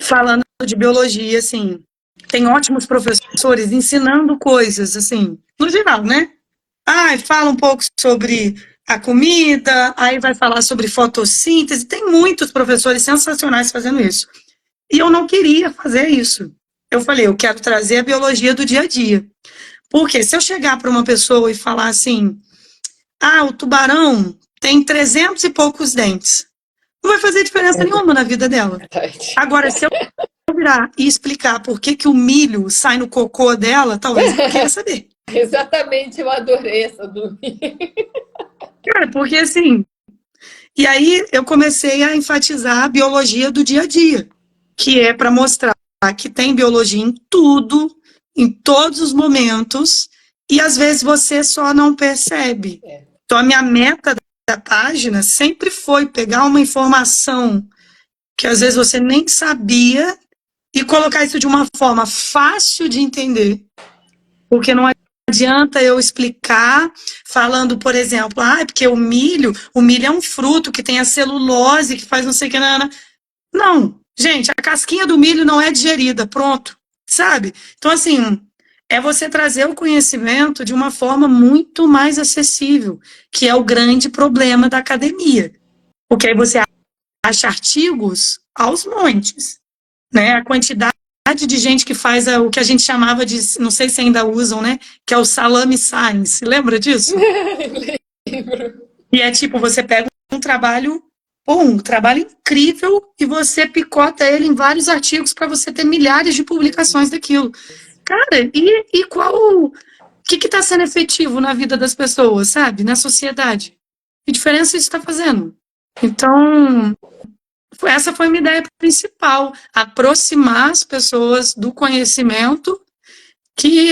falando de biologia, assim. Tem ótimos professores ensinando coisas, assim, no geral, né? Ah, fala um pouco sobre a comida, aí vai falar sobre fotossíntese. Tem muitos professores sensacionais fazendo isso. E eu não queria fazer isso. eu falei, eu quero trazer a biologia do dia a dia. Porque se eu chegar para uma pessoa e falar assim, o tubarão tem 300 e poucos dentes, não vai fazer diferença nenhuma na vida dela. Verdade. Agora, se eu virar e explicar por que que o milho sai no cocô dela, talvez ela queira saber. Exatamente, eu adorei essa dúvida. Cara, porque assim... E aí eu comecei a enfatizar a biologia do dia a dia, que é para mostrar que tem biologia em tudo, em todos os momentos, e às vezes você só não percebe. Então a minha meta da página sempre foi pegar uma informação que às vezes você nem sabia e colocar isso de uma forma fácil de entender, porque não adianta eu explicar falando, por exemplo, porque o milho é um fruto que tem a celulose, que faz não sei o que, não, gente, a casquinha do milho não é digerida, pronto, sabe? Então, assim, é você trazer o conhecimento de uma forma muito mais acessível, que é o grande problema da academia, porque aí você acha artigos aos montes, né? A quantidade de gente que faz o que a gente chamava de, não sei se ainda usam, né? Que é o salame science. Lembra disso? Lembro. E é tipo, você pega um trabalho incrível e você picota ele em vários artigos para você ter milhares de publicações daquilo. Cara, e qual... O que está sendo efetivo na vida das pessoas, sabe? Na sociedade? Que diferença isso está fazendo? Então, essa foi a minha ideia principal, aproximar as pessoas do conhecimento que,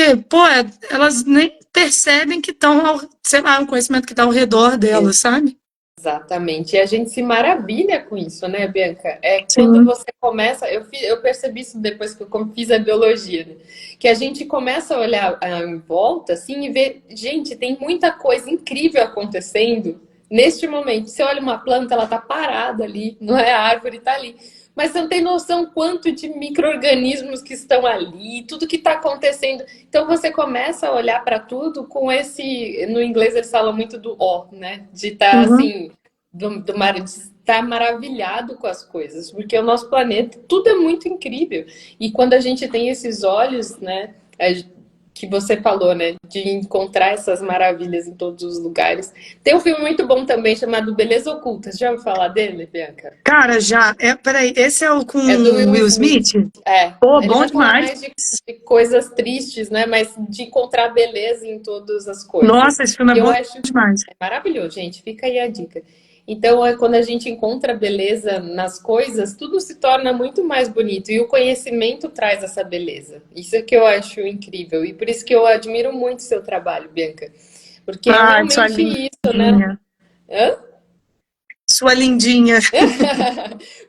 elas nem percebem que estão, sei lá, o conhecimento que está ao redor delas, sabe? Exatamente. E a gente se maravilha com isso, né, Bianca? Quando Sim. você começa... Eu percebi isso depois que eu fiz a biologia, né? Que a gente começa a olhar em volta, assim, e ver... Gente, tem muita coisa incrível acontecendo neste momento. Você olha uma planta, ela tá parada ali, não é? A árvore tá ali. Mas você não tem noção quanto de micro-organismos que estão ali, tudo que está acontecendo. Então você começa a olhar para tudo com esse... No inglês eles falam muito do ó, né? De estar assim, de estar maravilhado com as coisas. Porque o nosso planeta, tudo é muito incrível. E quando a gente tem esses olhos, né? Que você falou, né? De encontrar essas maravilhas em todos os lugares. Tem um filme muito bom também chamado Beleza Oculta. Você já ouviu falar dele, Bianca? Cara, já. Peraí, esse é o com É do Will Smith? Pô, Ele bom vai falar demais. mais de coisas tristes, né? Mas de encontrar beleza em todas as coisas. Nossa, esse filme é Eu bom acho demais. maravilhoso, gente. Fica aí a dica. Então, quando a gente encontra beleza nas coisas, tudo se torna muito mais bonito. E o conhecimento traz essa beleza. Isso é que eu acho incrível. E por isso que eu admiro muito o seu trabalho, Bianca. Porque é Sua realmente isso, né? lindinha. Hã? Sua lindinha.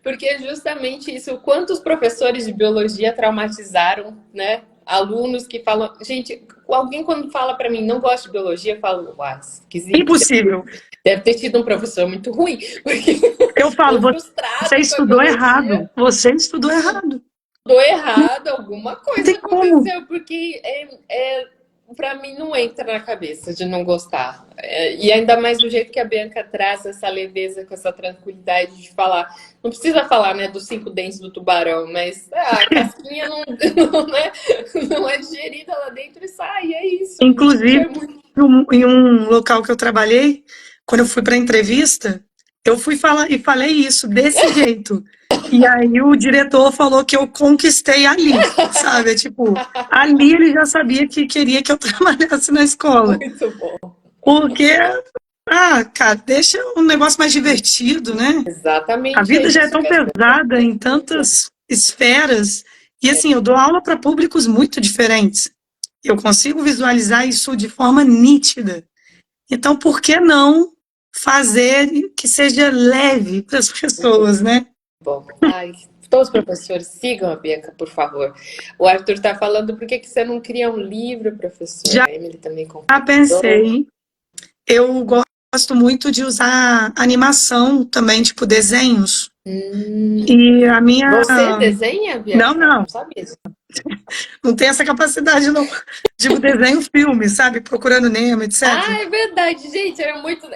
Porque é justamente isso. Quantos professores de biologia traumatizaram, né? Alunos que falam... Gente, alguém quando fala para mim, não gosto de biologia, eu falo, uai, esquisito. Impossível. Deve ter tido um professor muito ruim. Porque Eu falo, frustrado você estudou errado. Você estudou errado. Estudou errado, alguma Não coisa tem como. aconteceu, porque para mim não entra na cabeça de não gostar. E ainda mais do jeito que a Bianca traz essa leveza, com essa tranquilidade de falar. Não precisa falar, né, dos 5 dentes do tubarão, mas a casquinha não é digerida lá dentro e sai, é isso. Inclusive, em um local que eu trabalhei, quando eu fui para entrevista, eu fui falar e falei isso desse jeito. E aí o diretor falou que eu conquistei ali, sabe? Tipo, ali ele já sabia que queria que eu trabalhasse na escola. Muito bom. Porque, cara, deixa um negócio mais divertido, né? Exatamente. A vida já é tão isso. pesada em tantas esferas. E assim, eu dou aula para públicos muito diferentes. Eu consigo visualizar isso de forma nítida. Então, por que não fazer que seja leve para as pessoas, né? Bom, todos os professores sigam a Bianca, por favor. O Arthur está falando, por que você não cria um livro, professor? Já A Emily também pensei. Eu gosto muito de usar animação também, tipo desenhos. E a minha... Você desenha, Bianca? Não sabia disso. Não tem essa capacidade, não. Tipo, desenho filme, sabe? Procurando Nemo, etc. É verdade, gente, era muito...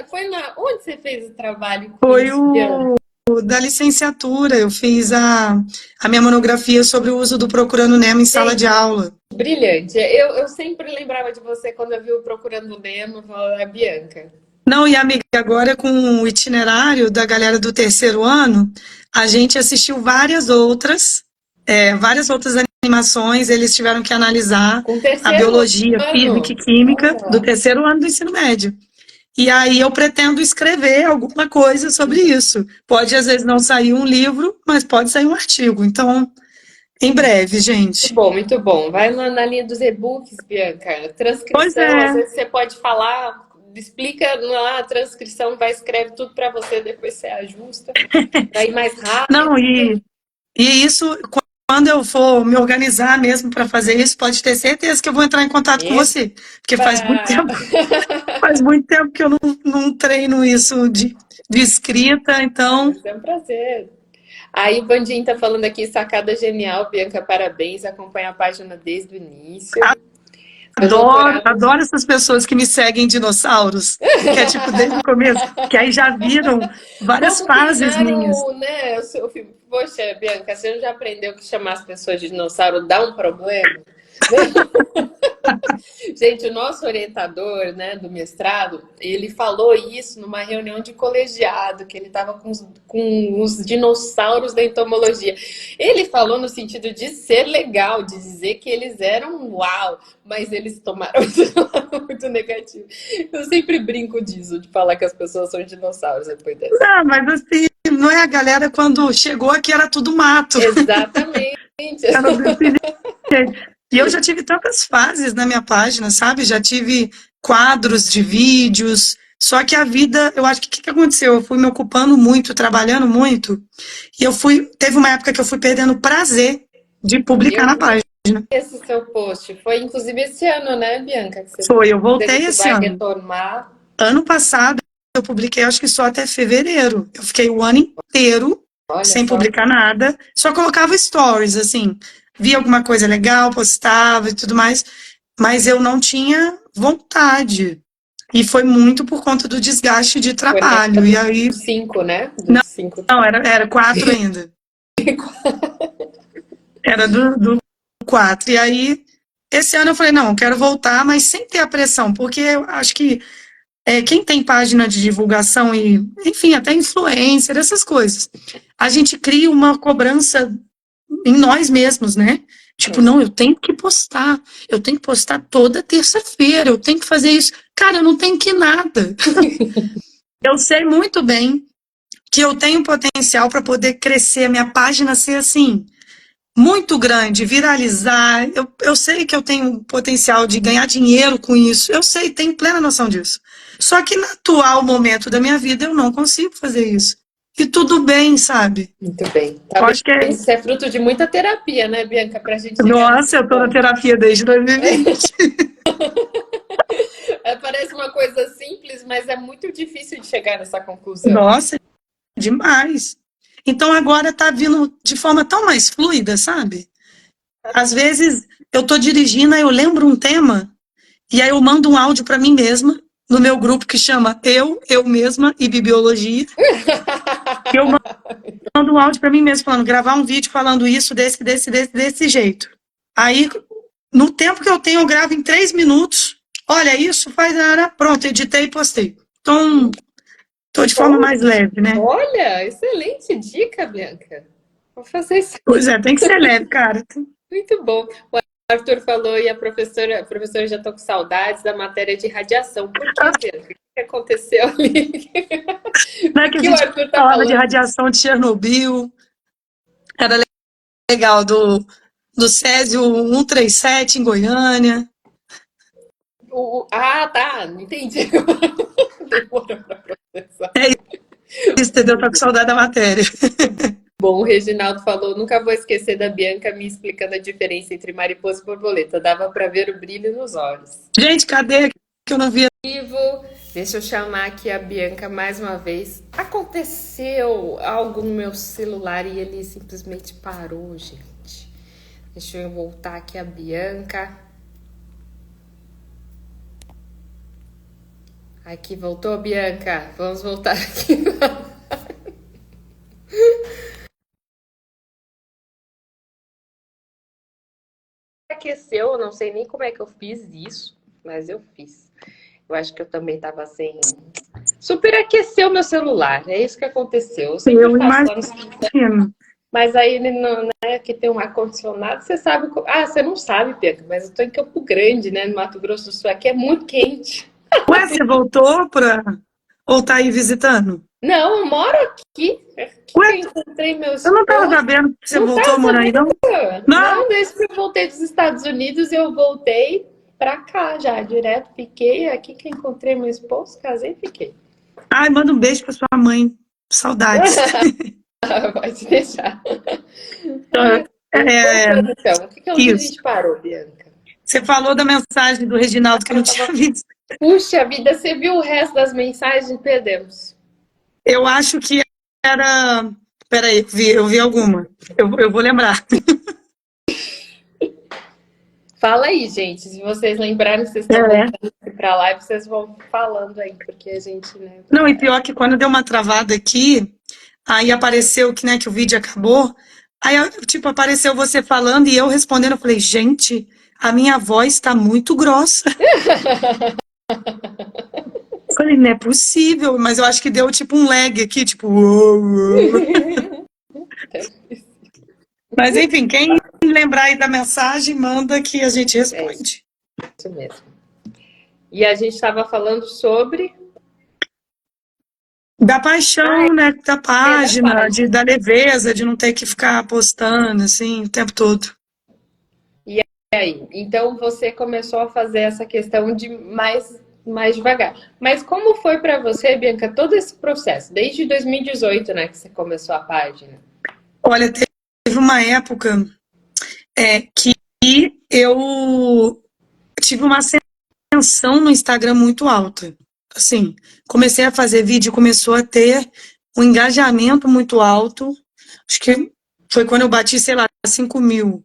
Foi onde você fez o trabalho com Foi isso, Bianca? da licenciatura, eu fiz a minha monografia sobre o uso do Procurando Nemo em sala de Gente, aula. brilhante. Eu sempre lembrava de você quando eu vi o Procurando Nemo, eu falava, a Bianca. Não, e amiga, agora com o itinerário da galera do terceiro ano, a gente assistiu várias outras animações, eles tiveram que analisar Com o a terceiro biologia, física e ano, química olha do lá. terceiro ano do ensino médio. E aí eu pretendo escrever alguma coisa sobre isso. Pode às vezes não sair um livro, mas pode sair um artigo. Então, em breve, Muito gente. bom, muito bom. Vai na linha dos e-books, Bianca. Pois Transcrição, às é. vezes você pode falar, explica lá a transcrição, vai escreve tudo para você, depois você ajusta para ir mais rápido. Não, e isso, quando eu for me organizar mesmo para fazer isso, pode ter certeza que eu vou entrar em contato com Epa! você. Porque faz muito tempo que eu não treino isso de escrita, então Vai ser um prazer. Aí o Bandinho tá falando aqui, sacada genial, Bianca, parabéns, acompanha a página desde o início. Seu adoro, doutorado. adoro essas pessoas que me seguem dinossauros, que é tipo desde o começo, que aí já viram várias Como fases queimar minhas. o, né, o seu filme. Poxa, Bianca, você já aprendeu que chamar as pessoas de dinossauro dá um problema? Gente, o nosso orientador, né, do mestrado, ele falou isso numa reunião de colegiado, que ele estava com os dinossauros da entomologia. Ele falou no sentido de ser legal, de dizer que eles eram uau, mas eles tomaram muito negativo. Eu sempre brinco disso, de falar que as pessoas são dinossauros depois dessa. Ah, mas assim, não é a galera quando chegou aqui era tudo mato. Exatamente. Era desse jeito. E eu já tive tantas fases na minha página, sabe? Já tive quadros de vídeos. Só que a vida, eu acho que o que aconteceu? Eu fui me ocupando muito, trabalhando muito, e teve uma época que eu fui perdendo o prazer de publicar Eu na vi página. esse seu post. Foi inclusive esse ano, né, Bianca? Que você Foi, eu teve voltei que esse vai ano. retomar. Ano passado eu publiquei, acho que só até fevereiro. Eu fiquei o ano inteiro Olha sem só. publicar nada, só colocava stories, assim, via alguma coisa legal, postava e tudo mais, mas eu não tinha vontade. E foi muito por conta do desgaste de Foi na época trabalho. E aí, dos 5, né? não, Dos 5. não, era 4 ainda. Era do 4. E aí, esse ano eu falei, não, eu quero voltar, mas sem ter a pressão, porque eu acho que quem tem página de divulgação e, enfim, até influencer, essas coisas, a gente cria uma cobrança em nós mesmos, né? Tipo, não, eu tenho que postar toda terça-feira, eu tenho que fazer isso. Cara, eu não tenho que nada. Eu sei muito bem que eu tenho potencial para poder crescer, a minha página ser assim, muito grande, viralizar. Eu sei que eu tenho potencial de ganhar dinheiro com isso. Eu sei, tenho plena noção disso. Só que no atual momento da minha vida eu não consigo fazer isso. E tudo bem, sabe? Muito bem. Tá Eu vendo? acho que é. Isso é fruto de muita terapia, né, Bianca? Pra gente chegar Nossa, nesse eu tô na ponto. terapia desde 2020. É, parece uma coisa simples, mas é muito difícil de chegar nessa conclusão. Nossa, demais. Então agora tá vindo de forma tão mais fluida, sabe? Às vezes eu tô dirigindo, aí eu lembro um tema, e aí eu mando um áudio para mim mesma, no meu grupo que chama Eu Mesma e Bibiologia. Eu mando um áudio para mim mesma, falando, gravar um vídeo falando isso, desse jeito. Aí, no tempo que eu tenho, eu gravo em 3 minutos. Olha, isso faz. Pronto, editei e postei. Então, tô de forma mais leve, né? Olha, excelente dica, Bianca. Vou fazer isso. Pois é, tem que ser leve, cara. Muito bom. O Arthur falou e a professora já estou com saudades da matéria de radiação. Por quê, Bianca? O que aconteceu ali? Não é O que a que o gente Arthur está falava de falando? radiação de Chernobyl, era legal, do Césio 137 em Goiânia. Ah, tá, entendi. Demorou para processar. É isso, entendeu? Tô com saudade da matéria. Bom, o Reginaldo falou: nunca vou esquecer da Bianca me explicando a diferença entre mariposa e borboleta. Dava para ver o brilho nos olhos. Gente, cadê que eu não vi? Vivo. Deixa eu chamar aqui a Bianca mais uma vez. Aconteceu algo no meu celular e ele simplesmente parou, gente. Deixa eu voltar aqui a Bianca. Aqui voltou, Bianca. Vamos voltar aqui. superaqueceu, eu não sei nem como é que eu fiz isso, mas eu fiz. Eu acho que eu também estava sem. Superaqueceu meu celular, é isso que aconteceu. Eu sempre Eu faço lá no escritório, imagino. mas aí ele não, né, que tem um ar-condicionado, você sabe. Ah, você não sabe, Pedro, mas eu tô em Campo Grande, né, no Mato Grosso do Sul, aqui é muito quente. Ué, você voltou para ou tá aí visitando? Não, eu moro aqui. Aqui Ué, que eu encontrei meu eu não estava esposo. sabendo que você Não tá voltou a morar aí, sabendo? não? Não. Não, desde que eu voltei dos Estados Unidos, eu voltei pra cá já, direto. Fiquei aqui que eu encontrei meu esposo, casei e fiquei. Ai, manda um beijo para sua mãe. Saudades. Pode deixar. É, Voltando então, onde a isso. gente parou, Bianca? Você falou da mensagem do Reginaldo que eu não tinha visto. Puxa vida, você viu o resto das mensagens? Perdemos. Eu acho que era. Peraí, eu vi alguma. Eu vou lembrar. Fala aí, gente. Se vocês lembrarem, vocês estão É. voltando pra live, vocês vão falando aí, porque a gente, né? Não, e pior que quando deu uma travada aqui, aí apareceu que, né, que o vídeo acabou. Aí, tipo, apareceu você falando e eu respondendo. Eu falei, gente, a minha voz tá muito grossa. Eu falei, não é possível, mas eu acho que deu tipo um lag aqui, tipo. Uou, uou. Mas enfim, quem lembrar aí da mensagem, manda que a gente É responde. isso mesmo. E a gente estava falando sobre Da paixão, né, da da página, página. da leveza, de não ter que ficar postando assim o tempo todo. E aí? Então você começou a fazer essa questão de mais devagar. Mas como foi para você, Bianca, todo esse processo? Desde 2018, né, que você começou a página? Olha, teve uma época que eu tive uma ascensão no Instagram muito alta. Assim, comecei a fazer vídeo, começou a ter um engajamento muito alto. Acho que foi quando eu bati, sei lá, 5.000.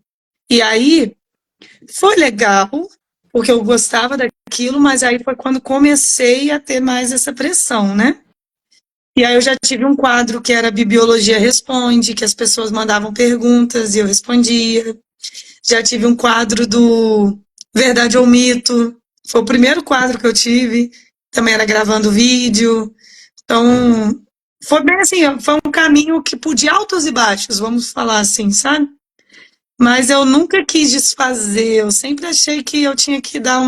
E aí foi legal, porque eu gostava daquilo, mas aí foi quando comecei a ter mais essa pressão, né? E aí eu já tive um quadro que era Bibliologia Responde, que as pessoas mandavam perguntas e eu respondia. Já tive um quadro do Verdade ou Mito, foi o primeiro quadro que eu tive, também era gravando vídeo. Então, foi bem assim, foi um caminho que de altos e baixos, vamos falar assim, sabe? Mas eu nunca quis desfazer, eu sempre achei que eu tinha que dar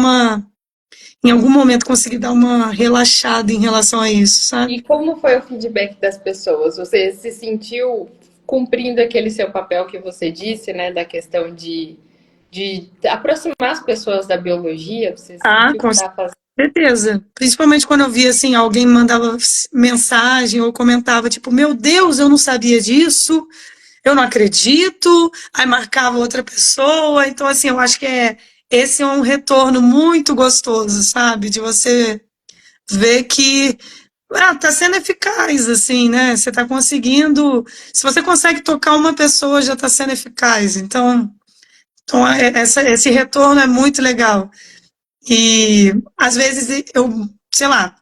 em algum momento conseguir dar uma relaxada em relação a isso, sabe? E como foi o feedback das pessoas? Você se sentiu cumprindo aquele seu papel que você disse, né, da questão de aproximar as pessoas da biologia? Você Ah, sentiu que com estava fazendo? certeza. Principalmente quando eu via assim, alguém mandava mensagem ou comentava, tipo, meu Deus, eu não sabia disso, eu não acredito, aí marcava outra pessoa. Então, assim, eu acho que esse é um retorno muito gostoso, sabe? De você ver que tá sendo eficaz, assim, né? Você tá conseguindo. Se você consegue tocar uma pessoa, já tá sendo eficaz. Então esse retorno é muito legal. E às vezes eu, sei lá,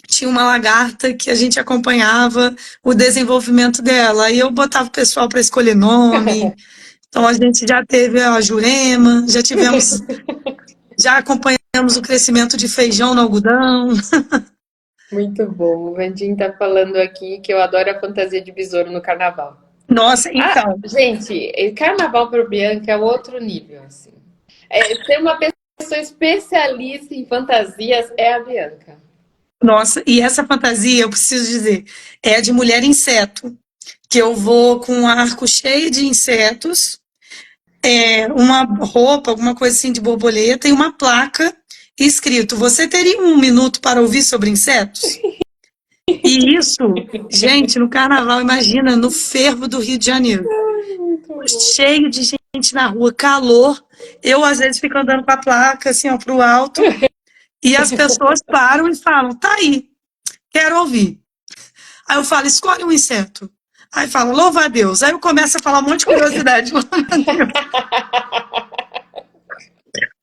tinha uma lagarta que a gente acompanhava o desenvolvimento dela. Aí eu botava o pessoal para escolher nome. Então a gente já teve a Jurema, já acompanhamos o crescimento de feijão no algodão. Muito bom. O Vandinho tá falando aqui que eu adoro a fantasia de besouro no carnaval. Nossa, Ah, então, gente, carnaval para Bianca é outro nível, assim. Ter uma pessoa especialista em fantasias é a Bianca. nossa, e essa fantasia, eu preciso dizer, é de mulher inseto, que eu vou com um arco cheio de insetos, uma roupa, alguma coisa assim de borboleta e uma placa escrito: Você teria 1 minuto para ouvir sobre insetos? E isso, gente, no carnaval, imagina, no fervo do Rio de Janeiro, Muito bom. cheio de gente na rua, calor. Eu, às vezes, fico andando com a placa assim, ó, pro alto, e as pessoas param e falam: Tá aí, quero ouvir. Aí eu falo: Escolhe um inseto. Aí fala: Louva a Deus. Aí eu começo a falar um monte de curiosidade. Louva a Deus.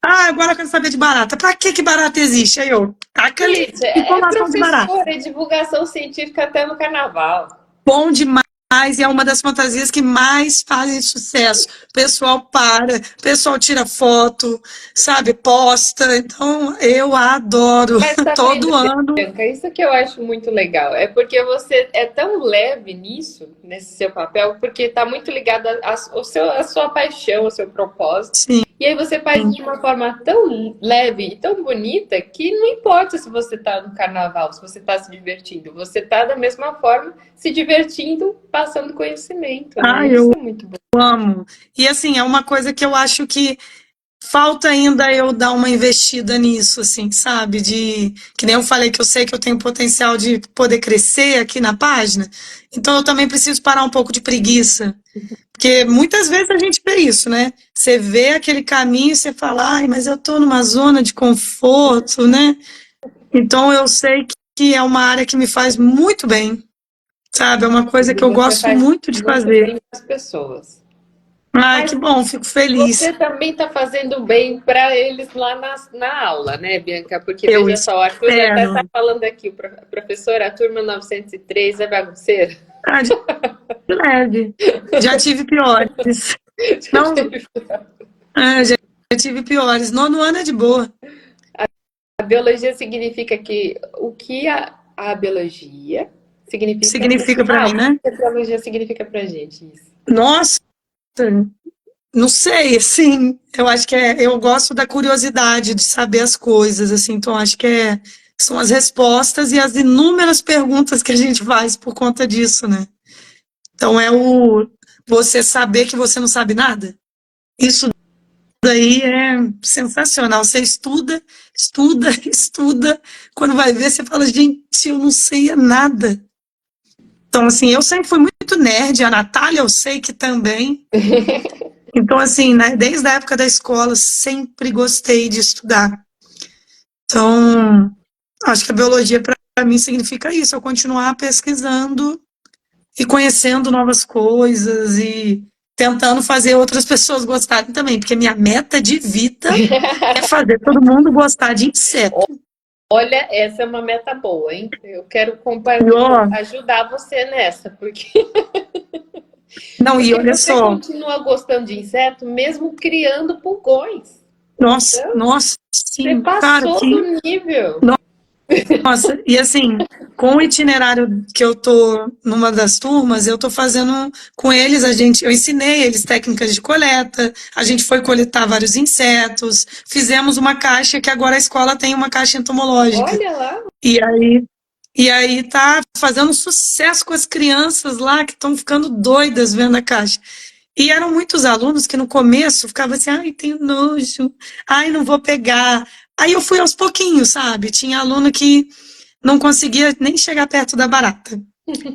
Ah, agora eu quero saber de barata. Pra que barata existe? Aí eu, taca ali Gente, é informação de barata. professora, é divulgação científica até no carnaval. Bom demais. e é uma das fantasias que mais fazem sucesso. O pessoal o pessoal tira foto, sabe, posta. Então, eu adoro. Mas tá vendo, Todo ano. Bianca, isso que eu acho muito legal. É porque você é tão leve nisso, nesse seu papel, porque tá muito ligado à sua paixão, ao seu propósito. Sim. E aí você faz de uma forma tão leve e tão bonita que não importa se você tá no carnaval, se você tá se divertindo. Você tá da mesma forma se divertindo, passando conhecimento, né? Eu Isso é muito bom. amo. E assim, é uma coisa que eu acho que falta ainda eu dar uma investida nisso, assim, sabe? Que nem eu falei que eu sei que eu tenho potencial de poder crescer aqui na página. Então eu também preciso parar um pouco de preguiça. Porque muitas vezes a gente vê isso, né? Você vê aquele caminho e você fala, ai, mas eu tô numa zona de conforto, né? Então eu sei que é uma área que me faz muito bem, sabe? É uma coisa E que eu você gosto faz muito de muito fazer. bem para as pessoas. Ai, que Mas bom, fico feliz. você também está fazendo bem para eles lá na aula, né, Bianca? Porque Eu veja só, o Arthur até está espero. falando aqui, professor, a turma 903 é bagunceira. Ah, de leve. Já tive piores. Não, já tive piores. Nono ano é de boa. A biologia significa que o que a biologia significa. Significa pra Ah, mim, o né? que a biologia significa pra gente? Isso. Nossa, não sei, assim, eu acho que eu gosto da curiosidade de saber as coisas, assim, então acho que são as respostas e as inúmeras perguntas que a gente faz por conta disso, né? Então você saber que você não sabe nada. Isso daí é sensacional. Você estuda, estuda, estuda. Quando vai ver, você fala, gente, eu não sei nada. Então, assim, eu sempre fui muito nerd, a Natália eu sei que também. Então, assim, né, desde a época da escola, sempre gostei de estudar. Então, acho que a biologia para mim significa isso, eu continuar pesquisando e conhecendo novas coisas e tentando fazer outras pessoas gostarem também, porque minha meta de vida é fazer todo mundo gostar de inseto. Olha, essa é uma meta boa, hein? Eu quero E, ó, ajudar você nessa, porque, não, e porque olha você só, continua gostando de inseto mesmo criando pulgões. nossa, Então, nossa, você sim, cara, passou que do nível. nossa, e assim, com o itinerário que eu tô numa das turmas, eu tô fazendo com eles, eu ensinei eles técnicas de coleta, a gente foi coletar vários insetos, fizemos uma caixa que agora a escola tem uma caixa entomológica. Olha lá. E aí, e aí tá fazendo sucesso com as crianças lá que estão ficando doidas vendo a caixa. E eram muitos alunos que no começo ficavam assim, ai, tenho nojo, ai, não vou pegar. Aí eu fui aos pouquinhos, sabe? Tinha aluno que não conseguia nem chegar perto da barata.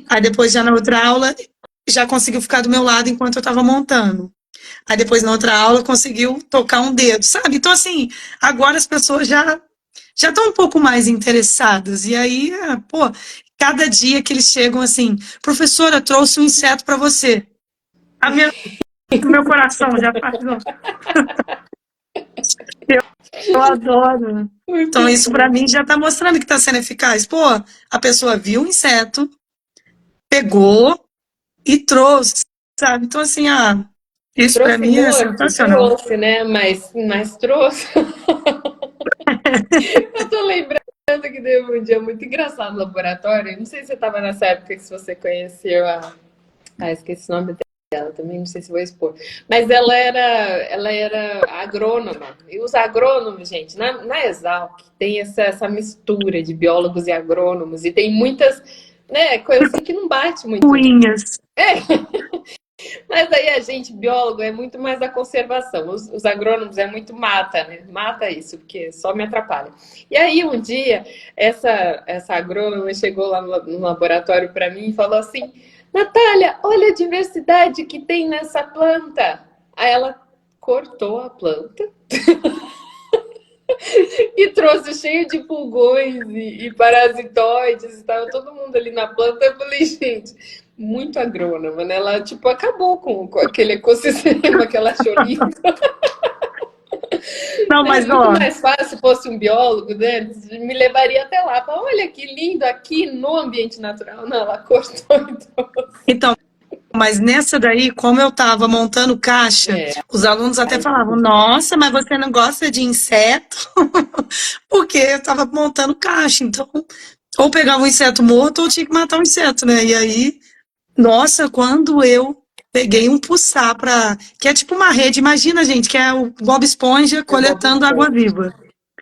Aí depois, já na outra aula, já conseguiu ficar do meu lado enquanto eu estava montando. Aí depois, na outra aula, conseguiu tocar um dedo, sabe? Então, assim, agora as pessoas já estão um pouco mais interessadas. E aí, pô, cada dia que eles chegam assim, professora, trouxe um inseto para você. A minha, meu coração já faz. Eu adoro. Então, Muito isso para bom. mim já está mostrando que está sendo eficaz. Pô, a pessoa viu o inseto, pegou e trouxe, sabe? Então, assim, isso para Trouxe mim é morto, sensacional. trouxe, né? Mas trouxe. Eu tô lembrando que teve um dia muito engraçado no laboratório. Não sei se você estava nessa época que você conheceu a. Ah, esqueci o nome dela também, não sei se vou expor. Mas ela era agrônoma. E os agrônomos, gente, na Exalc tem essa mistura de biólogos e agrônomos, e tem muitas, né, coisas assim que não bate muito. Unhas. Mas aí a gente, biólogo, é muito mais da conservação. Os agrônomos é muito mata, né? Mata isso, porque só me atrapalha. E aí um dia, essa agrônoma chegou lá no laboratório para mim e falou assim: Natália, olha a diversidade que tem nessa planta. Aí ela cortou a planta e trouxe cheio de pulgões e parasitoides, estava todo mundo ali na planta. Eu falei, gente, muito agrônoma, né? Ela, tipo, acabou com aquele ecossistema que ela achou lindo. Não, É mas muito ó, mais fácil se fosse um biólogo, né? Me levaria até lá. Fala, olha que lindo aqui no ambiente natural. Não, ela cortou e trouxe. então, Mas nessa daí, como eu estava montando caixa, É, os alunos até aí, falavam: Nossa, mas você não gosta de inseto? Porque eu estava montando caixa. Então, ou pegava um inseto morto ou tinha que matar um inseto, né? E aí, nossa, quando eu peguei um pulsar para, que é tipo uma rede, imagina, gente, que é o Bob Esponja é Bob coletando Esponja. água-viva.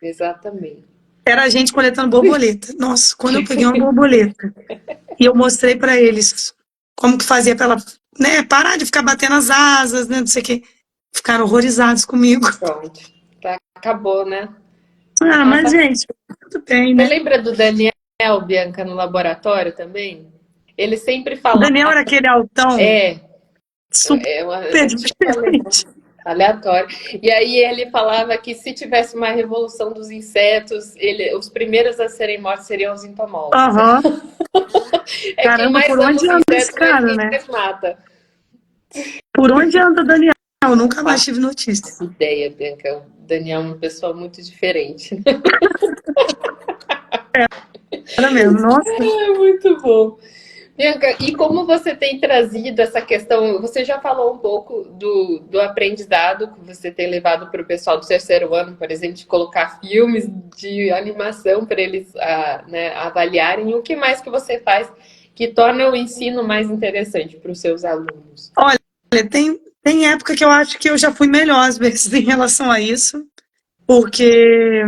Exatamente. Era a gente coletando borboleta. Nossa, quando eu peguei uma borboleta e eu mostrei para eles como que fazia para ela, né, parar de ficar batendo as asas, né, não sei o quê. Ficaram horrorizados comigo. Pronto. Tá, acabou, né? Ah, mas Nossa, gente, tudo bem, você né? lembra do Daniel, Bianca, no laboratório também? Ele sempre O falava, Daniel era aquele altão é, super a gente fala diferente. aleatório. E aí ele falava que se tivesse uma revolução dos insetos, os primeiros a serem mortos seriam os entomólogos. Aham. É quem Caramba, mais por ama onde os anda esse insetos, mas cara, quem né? mais mata. Por onde anda o Daniel? Eu nunca mais tive notícia. Faço ideia, Bianca. O Daniel é uma pessoa muito diferente. Era mesmo. Nossa. É muito bom. Bianca, e como você tem trazido essa questão? Você já falou um pouco do aprendizado que você tem levado para o pessoal do terceiro ano, por exemplo, de colocar filmes de animação para eles né, avaliarem. E o que mais que você faz que torna o ensino mais interessante para os seus alunos? Olha, tem época que eu acho que eu já fui melhor às vezes em relação a isso, porque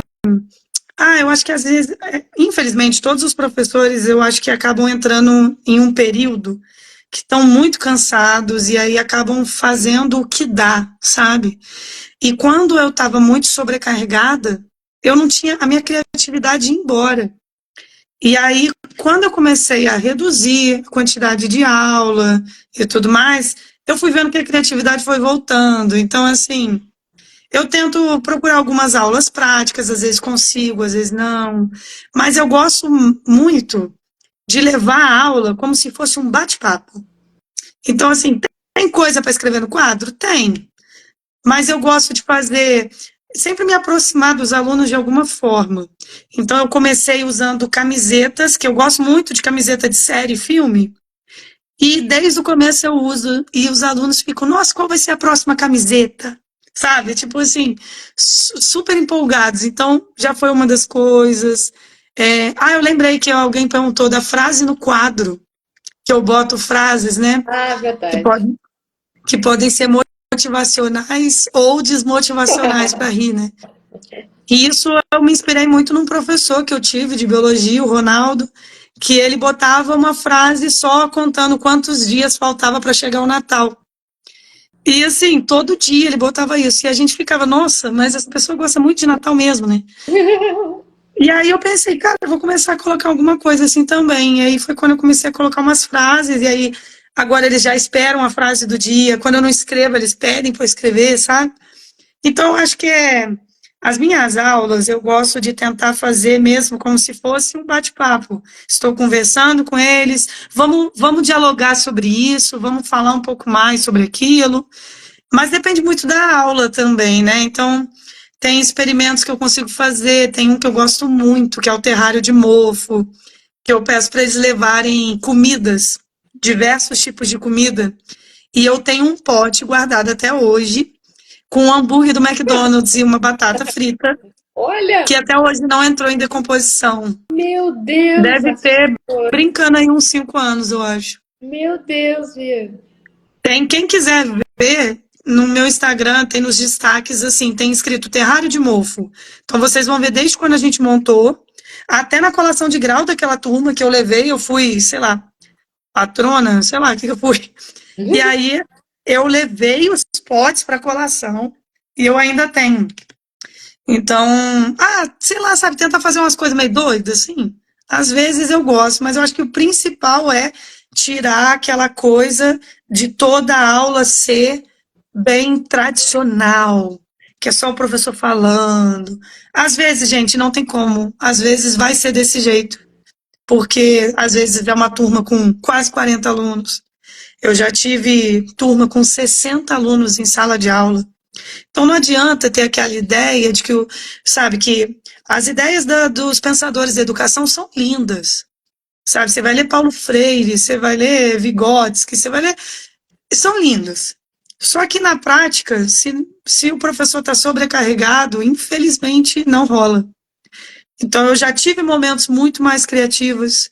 eu acho que às vezes, infelizmente, todos os professores eu acho que acabam entrando em um período que estão muito cansados e aí acabam fazendo o que dá, sabe? E quando eu estava muito sobrecarregada, eu não tinha a minha criatividade ia embora. E aí, quando eu comecei a reduzir a quantidade de aula e tudo mais, eu fui vendo que a criatividade foi voltando. Então, assim, eu tento procurar algumas aulas práticas, às vezes consigo, às vezes não. Mas eu gosto muito de levar a aula como se fosse um bate-papo. Então, assim, tem coisa para escrever no quadro? Tem. Mas eu gosto de fazer, sempre me aproximar dos alunos de alguma forma. Então, eu comecei usando camisetas, que eu gosto muito de camiseta de série e filme, e desde o começo eu uso, e os alunos ficam, nossa, qual vai ser a próxima camiseta? Sabe? Tipo assim, super empolgados. Então, já foi uma das coisas. Eu lembrei que alguém perguntou da frase no quadro, que eu boto frases, né? Ah, Que verdade. podem, que podem ser motivacionais ou desmotivacionais para rir, né? E isso eu me inspirei muito num professor que eu tive de biologia, o Ronaldo, que ele botava uma frase só contando quantos dias faltava para chegar o Natal. E assim, todo dia ele botava isso. E a gente ficava, nossa, mas essa pessoa gosta muito de Natal mesmo, né? E aí eu pensei, cara, eu vou começar a colocar alguma coisa assim também. E aí foi quando eu comecei a colocar umas frases, e aí agora eles já esperam a frase do dia. Quando eu não escrevo, eles pedem para eu escrever, sabe? Então, eu acho que as minhas aulas eu gosto de tentar fazer mesmo como se fosse um bate-papo. Estou conversando com eles, vamos dialogar sobre isso, vamos falar um pouco mais sobre aquilo, mas depende muito da aula também, né? Então, tem experimentos que eu consigo fazer, tem um que eu gosto muito, que é o terrário de mofo, que eu peço para eles levarem comidas, diversos tipos de comida, e eu tenho um pote guardado até hoje com um hambúrguer do McDonald's e uma batata frita, Olha, que até hoje não entrou em decomposição. meu Deus, Deve ter, assustador. brincando aí, uns 5 anos, eu acho. Meu Deus, Bia. Tem quem quiser ver, no meu Instagram tem nos destaques, assim, tem escrito terrário de mofo. Então vocês vão ver desde quando a gente montou, até na colação de grau daquela turma que eu levei, eu fui, sei lá, patrona, sei lá o que eu fui. E aí eu levei os potes para colação e eu ainda tenho. Então, sei lá, sabe, tentar fazer umas coisas meio doidas, assim. Às vezes eu gosto, mas eu acho que o principal é tirar aquela coisa de toda a aula ser bem tradicional, que é só o professor falando. Às vezes, gente, não tem como. Às vezes vai ser desse jeito, porque às vezes é uma turma com quase 40 alunos. Eu já tive turma com 60 alunos em sala de aula. Então não adianta ter aquela ideia de que, sabe, que as ideias dos pensadores da educação são lindas, sabe? Você vai ler Paulo Freire, você vai ler Vygotsky, você vai ler são lindas. Só que na prática, se o professor está sobrecarregado, infelizmente não rola. Então eu já tive momentos muito mais criativos.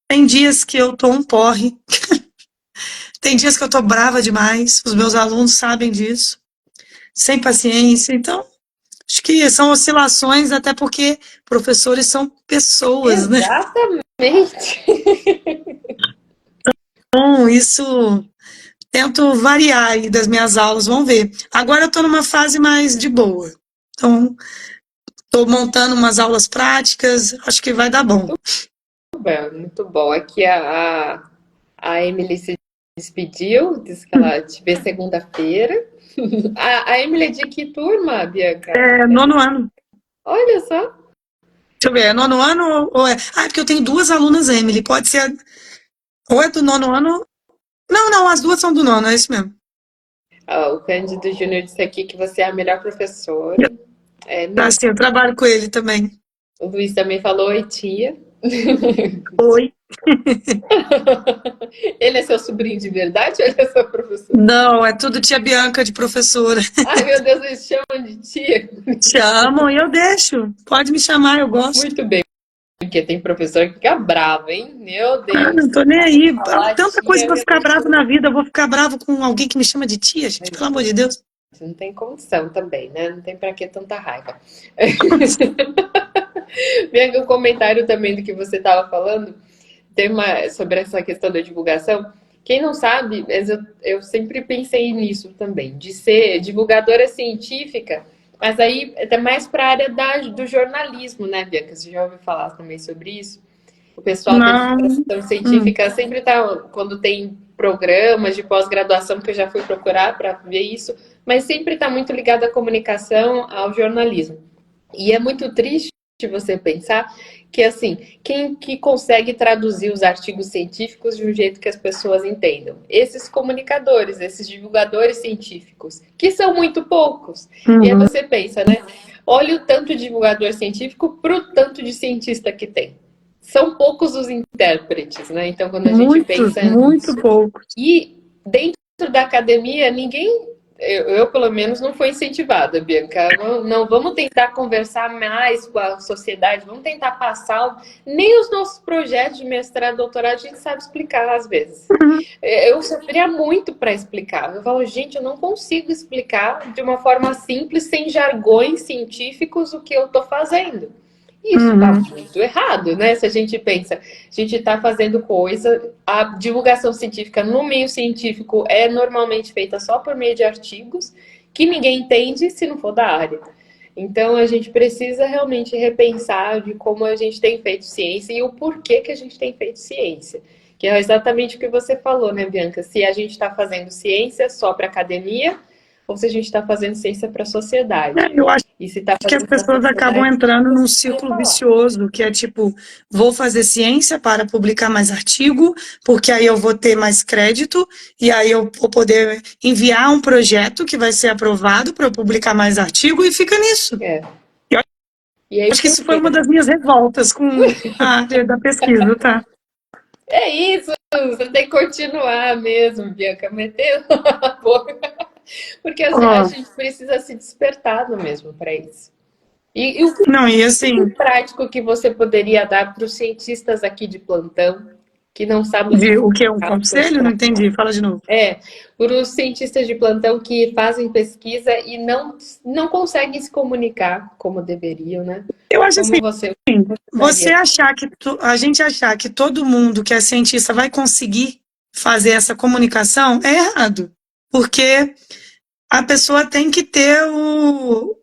Tem dias que eu tô um porre, tem dias que eu tô brava demais, os meus alunos sabem disso, sem paciência. Então, acho que são oscilações, até porque professores são pessoas, né? Exatamente. Então, isso tento variar aí das minhas aulas, vamos ver. Agora eu estou numa fase mais de boa. Então, estou montando umas aulas práticas, acho que vai dar bom. Bem, muito bom. Aqui a Emily se despediu, disse que ela te vê segunda-feira. A Emily é de que turma, Bianca? É nono ano. Olha só. Deixa eu ver, é nono ano ou é. Ah, é porque eu tenho duas alunas, Emily. Pode ser. Ou é do nono ano. Não, não, as duas são do nono, é isso mesmo. O Cândido Júnior disse aqui que você é a melhor professora. É, Tá, assim, eu trabalho com ele também. o Luiz também falou oi, tia. Oi. Ele é seu sobrinho de verdade ou ele é seu professor? Não, é tudo tia Bianca de professora. Ai, meu Deus, eles chamam de tia. Chamam e eu deixo. Pode me chamar, eu gosto. Muito bem, porque tem professor que fica bravo, hein? Meu Ah, Deus. não tô nem aí. Falar Tanta coisa tia, pra meu ficar bravo Deus. na vida. Eu vou ficar bravo com alguém que me chama de tia, gente. Pelo amor de Deus. Não tem condição também, né? Não tem pra que tanta raiva. Vem um comentário também do que você estava falando, sobre essa questão da divulgação. Quem não sabe, mas eu sempre pensei nisso também, de ser divulgadora científica, mas aí é mais para a área do jornalismo, né, Bianca? Você já ouviu falar também sobre isso? O pessoal da Não. divulgação científica sempre está, quando tem programas de pós-graduação, que eu já fui procurar para ver isso, mas sempre está muito ligado à comunicação, ao jornalismo. E é muito triste você pensar que, assim, quem que consegue traduzir os artigos científicos de um jeito que as pessoas entendam? Esses comunicadores, esses divulgadores científicos, que são muito poucos. E aí Uhum. você pensa, né? Olha o tanto de divulgador científico para o tanto de cientista que tem. São poucos os intérpretes, né? Então, quando a gente Muito, pensa muito nisso. pouco. E dentro da academia, ninguém, eu pelo menos não fui incentivada, Bianca. Não, não vamos tentar conversar mais com a sociedade, vamos tentar passar. Nem os nossos projetos de mestrado, doutorado, a gente sabe explicar às vezes. Eu sofria muito para explicar. Eu falo, gente, eu não consigo explicar de uma forma simples, sem jargões científicos, o que eu estou fazendo. E isso está Uhum. muito errado, né? Se a gente pensa, a gente está fazendo coisa, a divulgação científica no meio científico é normalmente feita só por meio de artigos que ninguém entende se não for da área. Então a gente precisa realmente repensar de como a gente tem feito ciência e o porquê que a gente tem feito ciência. Que é exatamente o que você falou, né, Bianca? Se a gente está fazendo ciência só para academia ou se a gente está fazendo ciência para a sociedade. Eu acho E se está que as fazendo para a pessoas acabam sociedade, entrando num nem círculo falar. vicioso, que é tipo, vou fazer ciência para publicar mais artigo, porque aí eu vou ter mais crédito, e aí eu vou poder enviar um projeto que vai ser aprovado para eu publicar mais artigo, e fica nisso. É. Eu E aí acho que por isso foi quê? uma das minhas revoltas com a área da pesquisa, tá? É isso, você tem que continuar mesmo, Bianca, metendo a boca. Porque a Ó, gente precisa se despertar mesmo para isso. E o não, e que assim, prático que você poderia dar para os cientistas aqui de plantão que não sabem o que é um divulgar os seus conselho? Não entendi, fala de novo. para os cientistas de plantão que fazem pesquisa e não conseguem se comunicar como deveriam, né? Eu acho assim, Como você você daria? achar que a gente achar que todo mundo que é cientista vai conseguir fazer essa comunicação é errado, porque a pessoa tem que ter o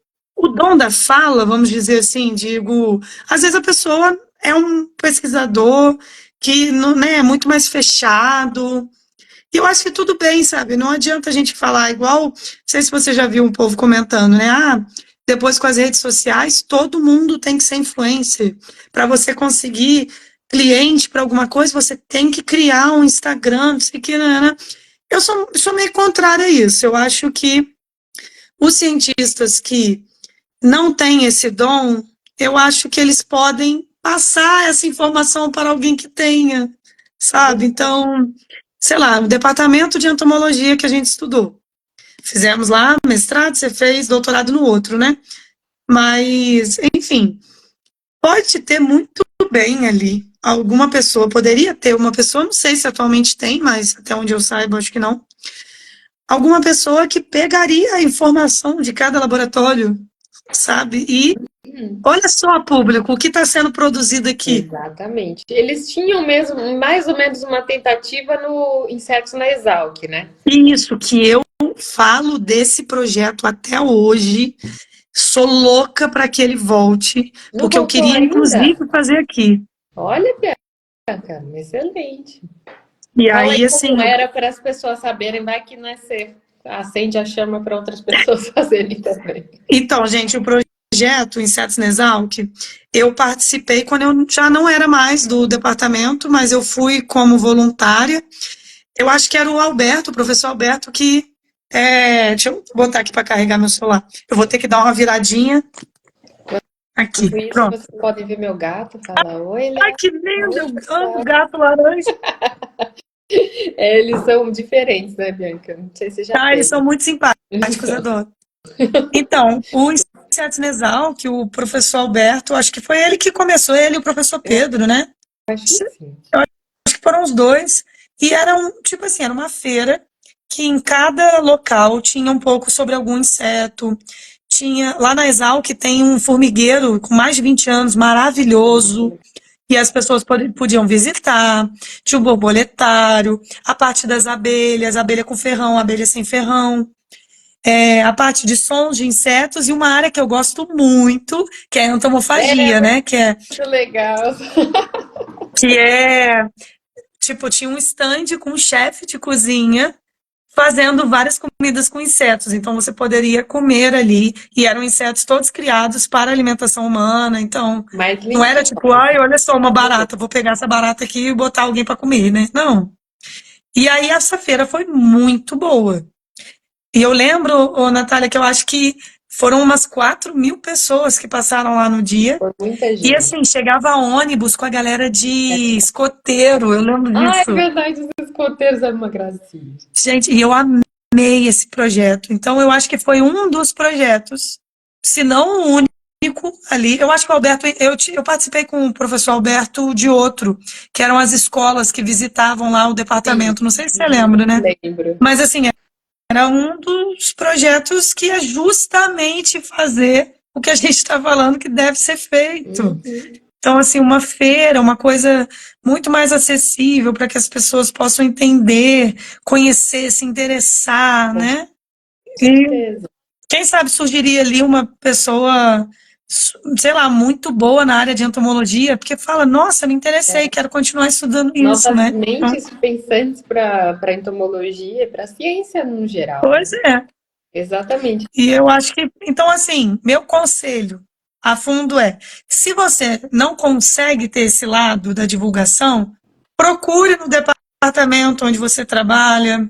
dom da fala, vamos dizer assim, digo, às vezes a pessoa é um pesquisador que não, né, é muito mais fechado. E eu acho que tudo bem, sabe? Não adianta a gente falar igual, não sei se você já viu um povo comentando, né? Ah, depois com as redes sociais, todo mundo tem que ser influencer. Para você conseguir cliente para alguma coisa, você tem que criar um Instagram, não sei o que, né? Eu sou meio contrária a isso. Eu acho que os cientistas que não têm esse dom, eu acho que eles podem passar essa informação para alguém que tenha, sabe? Então, sei lá, o departamento de entomologia que a gente estudou. Fizemos lá mestrado, você fez doutorado no outro, né? Mas, enfim, pode ter muito bem ali. Alguma pessoa, poderia ter uma pessoa, não sei se atualmente tem, mas até onde eu saiba, acho que não. Alguma pessoa que pegaria a informação de cada laboratório, sabe? E Hum, olha só, público, o que está sendo produzido aqui. exatamente. Eles tinham mesmo mais ou menos uma tentativa no Insetos na Exalc, né? Isso que eu falo desse projeto até hoje. Sou louca para que ele volte, Não porque eu voltou queria, inclusive, ainda? fazer aqui. Olha, Bianca, excelente. E Fala aí aí, assim, como era para as pessoas saberem, vai que não é ser. Acende a chama para outras pessoas fazerem também. então, gente, o projeto Insetos na Exalc, eu participei quando eu já não era mais do departamento, mas eu fui como voluntária. Eu acho que era o Alberto, o professor Alberto, que. Deixa eu botar aqui para carregar meu celular. Eu vou ter que dar uma viradinha aqui. Enquanto isso, Pronto. vocês podem ver meu gato. Fala, oi, Ai, Léo. que lindo! Oi, Eu amo pessoal. gato laranja. Eles são diferentes, né, Bianca? Não sei se você já Ah, eles são teve. muito simpáticos, adoro. Então, o Insetos na Exalc, o professor Alberto, acho que foi ele que começou, ele e o professor Eu Pedro, né? acho que sim. Acho que foram os dois. E era tipo assim, era uma feira que em cada local tinha um pouco sobre algum inseto. Tinha, lá na Exalc tem um formigueiro com mais de 20 anos, maravilhoso, e as pessoas podiam visitar. Tinha o borboletário, a parte das abelhas, abelha com ferrão, abelha sem ferrão. A parte de sons de insetos e uma área que eu gosto muito, que é a É entomofagia, né? muito legal. Que é tipo, tinha um stand com um chefe de cozinha fazendo várias comidas com insetos. Então você poderia comer ali, e eram insetos todos criados para alimentação humana. Então, Mais não era limpinho. tipo, ai, olha só uma barata, vou pegar essa barata aqui e botar alguém para comer, né? Não. E aí essa feira foi muito boa. E eu lembro, ô, Natália, que eu acho que foram umas 4.000 pessoas que passaram lá no dia. Por muita E gente. assim, chegava ônibus com a galera de escoteiro, eu lembro Ah, é disso. verdade, os escoteiros eram uma gracinha. Gente, e eu amei esse projeto. Então, eu acho que foi um dos projetos, se não o único ali. Eu acho que o Alberto, eu participei com o professor Alberto de outro, que eram as escolas que visitavam lá o Sim, departamento. Não sei se você lembra, né? lembro. Mas assim, era um dos projetos que é justamente fazer o que a gente está falando que deve ser feito. Uhum. Então, assim, uma feira, uma coisa muito mais acessível para que as pessoas possam entender, conhecer, se interessar, Com né? E certeza. quem sabe surgiria ali uma pessoa, sei lá, muito boa na área de entomologia, porque fala, nossa, me interessei, É. quero continuar estudando isso, Novas né? Então, mentes pensantes para entomologia, para a ciência no geral, pois né? é. Exatamente. E eu acho que, então, assim, meu conselho a fundo é: se você não consegue ter esse lado da divulgação, procure no departamento onde você trabalha,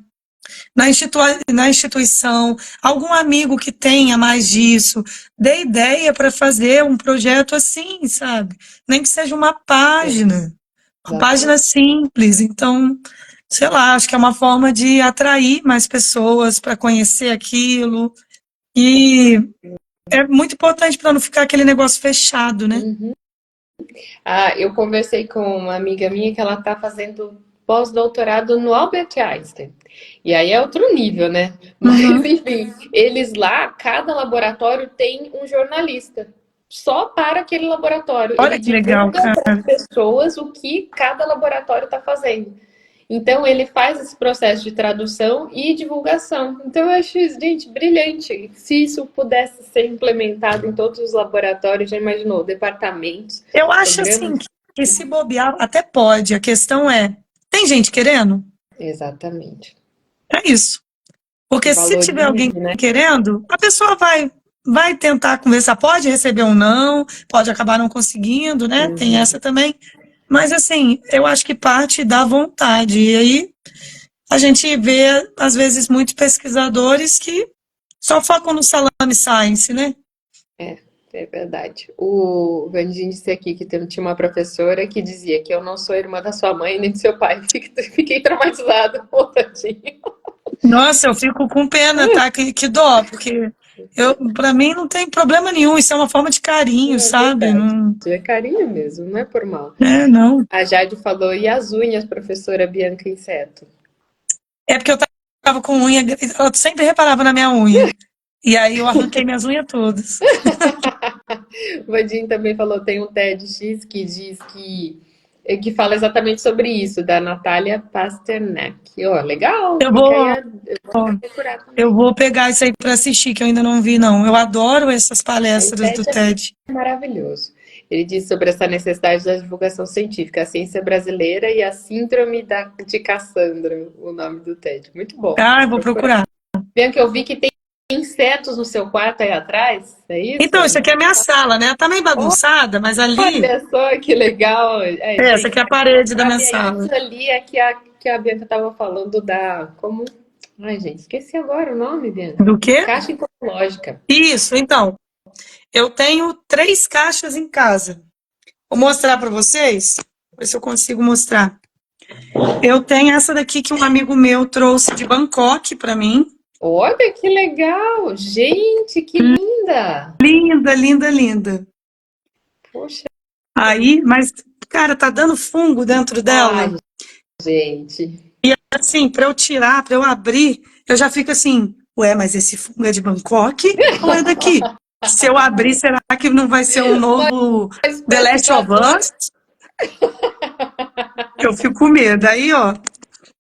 na instituição, algum amigo que tenha mais disso, dê ideia para fazer um projeto assim, sabe? Nem que seja É, uma página exatamente. simples. Então, sei lá, acho que é uma forma de atrair mais pessoas para conhecer aquilo. E é muito importante para não ficar aquele negócio fechado, né? Uhum. Ah, eu conversei com uma amiga minha que ela está fazendo pós-doutorado no Albert Einstein. E aí é outro nível, né? Mas, Uhum. enfim, eles lá, cada laboratório tem um jornalista. Só para aquele laboratório. Ele Olha que legal, divulga para as cara. pessoas o que cada laboratório está fazendo. Então, ele faz esse processo de tradução e divulgação. Então, eu acho, gente, brilhante. Se isso pudesse ser implementado em todos os laboratórios, já imaginou, departamentos, Eu acho assim programas. que se bobear, até pode. A questão é, tem gente querendo? Exatamente. É isso. Que Porque se tiver alguém valorize, né? querendo, a pessoa vai tentar conversar. Pode receber um não, pode acabar não conseguindo, né? Tem Uhum. essa também. Mas assim, eu acho que parte da vontade. E aí a gente vê, às vezes, muitos pesquisadores que só focam no salame science, né? É. É verdade. O Vandinho disse aqui que tinha uma professora que dizia que eu não sou irmã da sua mãe nem do seu pai. Fiquei traumatizada, pô, tadinho. Nossa, eu fico com pena, tá? Que dó, porque para mim não tem problema nenhum, isso é uma forma de carinho, É sabe? verdade. Não, É carinho mesmo, não é por mal. não. A Jade falou, e as unhas, professora Bianca Inseto? É porque eu tava com unha, eu sempre reparava na minha unha. E aí eu arranquei minhas unhas todas. O Vandinho também falou, tem um TEDx que diz que fala exatamente sobre isso, da Natália Pasternak. Ó, legal, Eu fica aí, vou, eu vou procurar eu também. vou pegar isso aí para assistir, que eu ainda não vi, não. Eu adoro essas O palestras do TED TED. é maravilhoso. Ele diz sobre essa necessidade da divulgação científica, a ciência brasileira e a síndrome de Cassandra, o nome do TED. Muito bom. Ah, eu vou Procura. procurar. Bianca, eu vi que tem insetos no seu quarto aí atrás, é isso? Então, isso aqui é a minha sala, né? Tá meio bagunçada, mas ali, Olha só que legal. É, essa aqui gente, é a parede da minha sabe, é sala. isso ali é que a Bianca estava falando da. Como. Ai, gente, esqueci agora o nome, Bianca. Do quê? Caixa ecológica. Isso, então. Eu tenho 3 caixas em casa. Vou mostrar para vocês, ver se eu consigo mostrar. Eu tenho essa daqui que um amigo meu trouxe de Bangkok para mim. Olha que legal! Gente, que linda! Linda, linda, linda. Poxa, Aí, mas, cara, tá dando fungo dentro ai, dela. gente. Assim, para eu tirar, para eu abrir, eu já fico assim, ué, mas esse fungo é de Bangkok ou é daqui? Se eu abrir, será que não vai ser um novo Mas The parece Last of invasor. Us? Eu fico com medo. Aí, ó,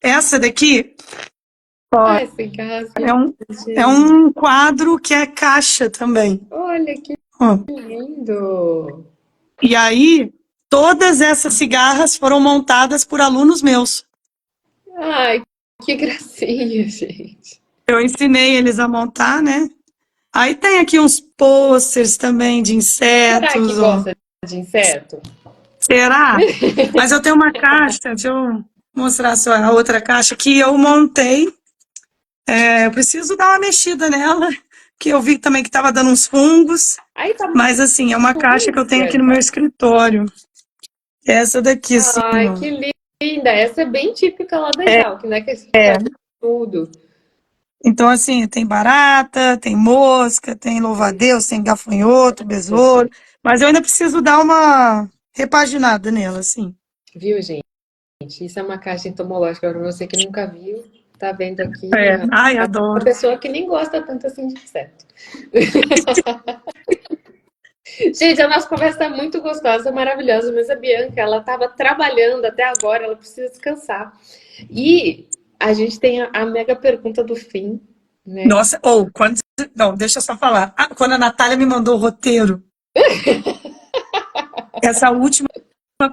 essa daqui, ó, Ai, esse gás, é um, é gente. um quadro que é caixa também. Olha que Ó. lindo! E aí, todas essas cigarras foram montadas por alunos meus. Ai, que gracinha, gente. Eu ensinei eles a montar, né? Aí tem aqui uns posters também de Será que insetos, ó. gosta de inseto? Será? Mas eu tenho uma caixa, deixa eu mostrar só a outra caixa que eu montei. É, eu preciso dar uma mexida nela, que eu vi também que estava dando uns fungos. Aí tá Mas assim, é uma caixa que eu muito tenho aqui no meu Bianca. escritório. Essa daqui, assim, Ai, ó. que linda! Essa é bem típica lá da É, Jalc, né? Que a gente é. faz tudo. Então, assim, tem barata, tem mosca, tem louva-a-Deus, tem gafanhoto, besouro. Mas eu ainda preciso dar uma repaginada nela, assim. Viu, gente? Isso é uma caixa entomológica para você que nunca viu. Tá vendo aqui É, ai, uma adoro. pessoa que nem gosta tanto assim de inseto. Gente, a nossa conversa tá muito gostosa, maravilhosa, mas a Bianca, ela estava trabalhando até agora, ela precisa descansar. E a gente tem a mega pergunta do fim, né? Nossa, ou quando. Não, deixa eu só falar. Ah, quando a Natália me mandou o roteiro, essa última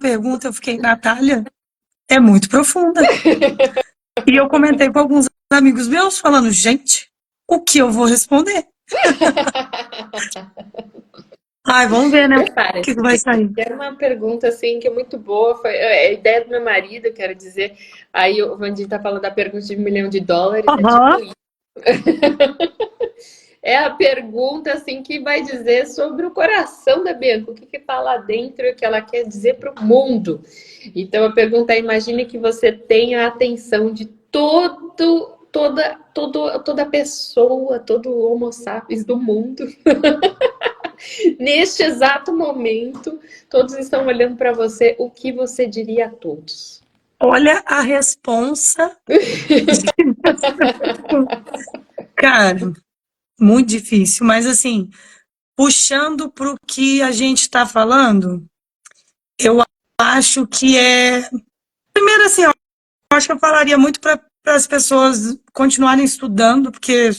pergunta, eu fiquei, Natália, é muito profunda. E eu comentei com alguns amigos meus, falando, gente, o que eu vou responder? Ai, vamos ver, né? O que Prepare-se, vai gente. sair. Era uma pergunta assim que é muito boa. Foi a ideia do meu marido, quero dizer. Aí o Vandinho tá falando da pergunta de US$ 1 milhão. É tipo Aham. isso. É a pergunta assim que vai dizer sobre o coração da Bianca, o que está lá dentro e o que ela quer dizer para o mundo. Então a pergunta é: imagine que você tenha a atenção de toda pessoa, todo homo sapiens do mundo. Neste exato momento, todos estão olhando para você. O que você diria a todos? Olha a responsa. Cara, muito difícil, mas assim, puxando para o que a gente está falando, eu acho que é. Primeiro, assim, eu acho que eu falaria muito para as pessoas continuarem estudando, porque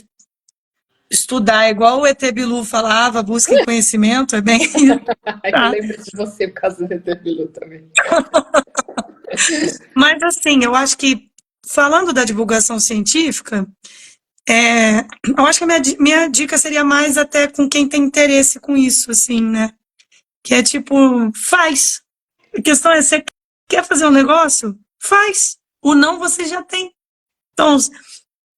estudar é igual o ET Bilu falava, busquem conhecimento, é bem isso, Eu tá? lembro de você por causa do Reterbilu também. Mas assim, eu acho que falando da divulgação científica, eu acho que a minha dica seria mais até com quem tem interesse com isso, assim, né? Que é tipo, faz. A questão é, você quer fazer um negócio? Faz. O não você já tem. Então,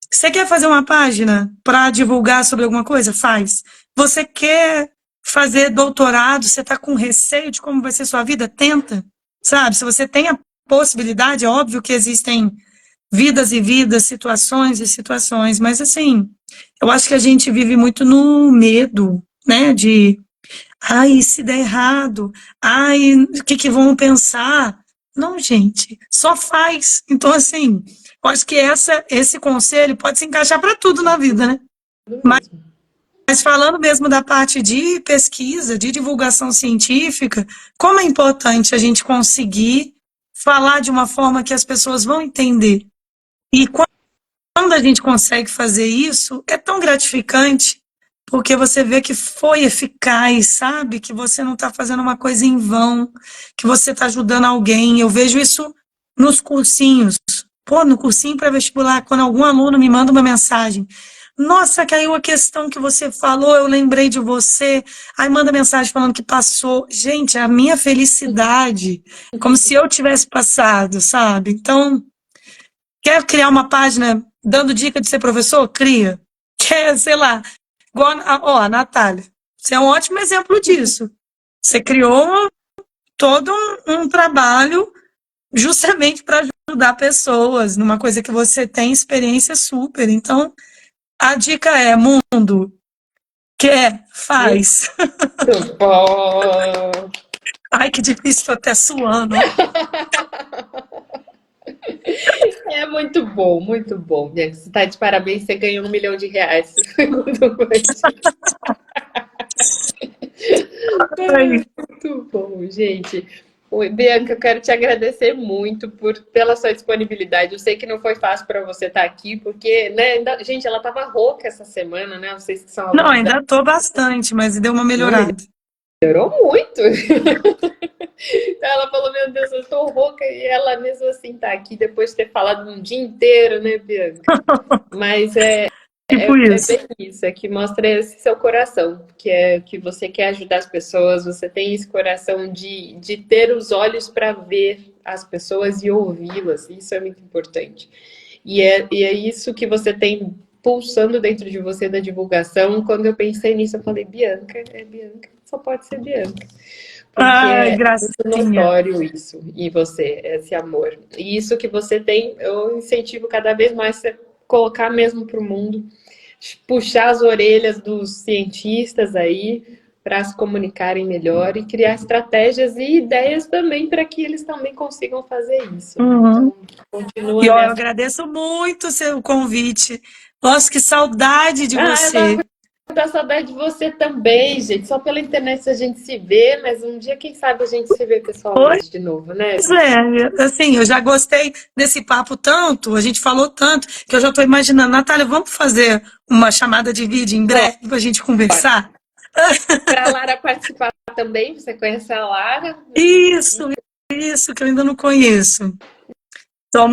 você quer fazer uma página para divulgar sobre alguma coisa? Faz. Você quer fazer doutorado, você está com receio de como vai ser sua vida, tenta, sabe? Se você tem a possibilidade, é óbvio que existem vidas e vidas, situações e situações, mas assim, eu acho que a gente vive muito no medo, né, de, ai, se der errado, ai, o que que vão pensar? Não, gente, só faz. Então, assim, eu acho que esse conselho pode se encaixar para tudo na vida, né? Tudo mesmo. Mas falando mesmo da parte de pesquisa, de divulgação científica, como é importante a gente conseguir falar de uma forma que as pessoas vão entender. E quando a gente consegue fazer isso, é tão gratificante, porque você vê que foi eficaz, sabe? Que você não está fazendo uma coisa em vão, que você está ajudando alguém. Eu vejo isso nos cursinhos. Pô, no cursinho pré-vestibular, quando algum aluno me manda uma mensagem, nossa, caiu a questão que você falou, eu lembrei de você. Aí manda mensagem falando que passou. Gente, a minha felicidade, como se eu tivesse passado, sabe? Então, quer criar uma página dando dica de ser professor? Cria. Quer, sei lá, igual a Natália. Você é um ótimo exemplo disso. Você criou todo um trabalho justamente para ajudar pessoas numa coisa que você tem experiência super. Então, a dica é, mundo, quer, faz. Muito bom! Ai, que difícil, tô até suando. É muito bom, Bianca. Você está de parabéns, você ganhou R$ 1 milhão. Segundo coisa. Ai, Muito bom, gente. Oi, Bianca, eu quero te agradecer muito pela sua disponibilidade. Eu sei que não foi fácil para você estar aqui, porque, né, gente, ela estava rouca essa semana, né? Vocês que são não, alunos dela, ainda tô bastante, mas deu uma não melhorada. melhorou muito. Então ela falou, meu Deus, eu tô rouca, e ela mesmo assim tá aqui depois de ter falado um dia inteiro, né, Bianca? Mas Tipo é isso. bem isso, é que mostra esse seu coração, que é que você quer ajudar as pessoas, você tem esse coração de ter os olhos para ver as pessoas e ouvi-las, isso é muito importante. E é isso que você tem pulsando dentro de você da divulgação. Quando eu pensei nisso, eu falei, Bianca, é Bianca, só pode ser Bianca. Porque Ai, é muito gracinha. notório isso, e você, esse amor. E isso que você tem, eu incentivo cada vez mais você colocar mesmo para o mundo, puxar as orelhas dos cientistas aí para se comunicarem melhor e criar estratégias e ideias também para que eles também consigam fazer isso, né? Uhum. Então, continua E ó, eu nessa. agradeço muito o seu convite. Nossa, que saudade de Ah, eu tava você. com muita saudade de você também, gente. Só pela internet a gente se vê, mas um dia, quem sabe, a gente se vê Pois pessoalmente de novo, né, Bia? é, assim, eu já gostei desse papo tanto, a gente falou tanto, que eu já estou imaginando, Natália, vamos fazer uma chamada de vídeo em Bom, breve para a gente conversar? para a Lara participar também, você conhece a Lara? Isso, isso, que eu ainda não conheço. Então,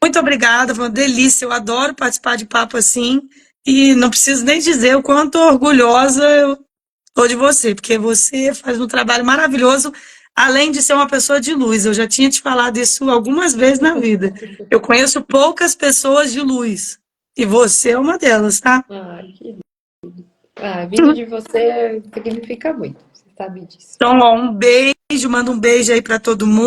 muito obrigada, foi uma delícia, eu adoro participar de papo assim, e não preciso nem dizer o quanto orgulhosa eu estou de você, porque você faz um trabalho maravilhoso, além de ser uma pessoa de luz. Eu já tinha te falado isso algumas vezes na vida. Eu conheço poucas pessoas de luz, e você é uma delas, tá? Ai, que... vindo de você significa muito, você sabe disso. Então, ó, um beijo, manda um beijo aí para todo Deixar,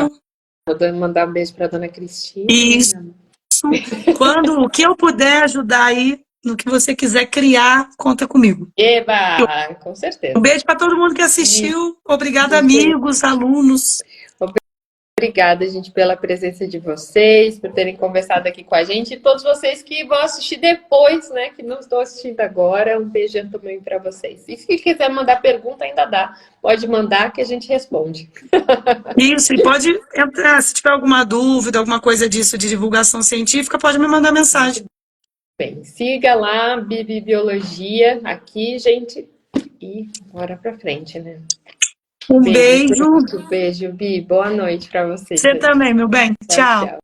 mundo. vou mandar um beijo para dona Cristina, E né? quando o que eu puder ajudar aí, no que você quiser criar, conta comigo. Eba, com Um certeza. beijo para todo mundo que E, assistiu. Obrigada, gente, amigos, alunos. obrigada, gente, pela presença de vocês, por terem conversado aqui com a gente, e todos vocês que vão assistir depois, né, que não estão assistindo agora, um beijão também para vocês. E se quiser mandar pergunta, ainda dá. Pode mandar que a gente responde. Isso, e pode entrar, se tiver alguma dúvida, alguma coisa disso de divulgação científica, pode me mandar mensagem. Bem, siga lá, Bibi Biologia, aqui, gente, e bora pra frente, né? Um Beijo, beijo. beijo, Bi. Boa noite para vocês Você aí. também, meu bem. Tchau, Tchau. tchau.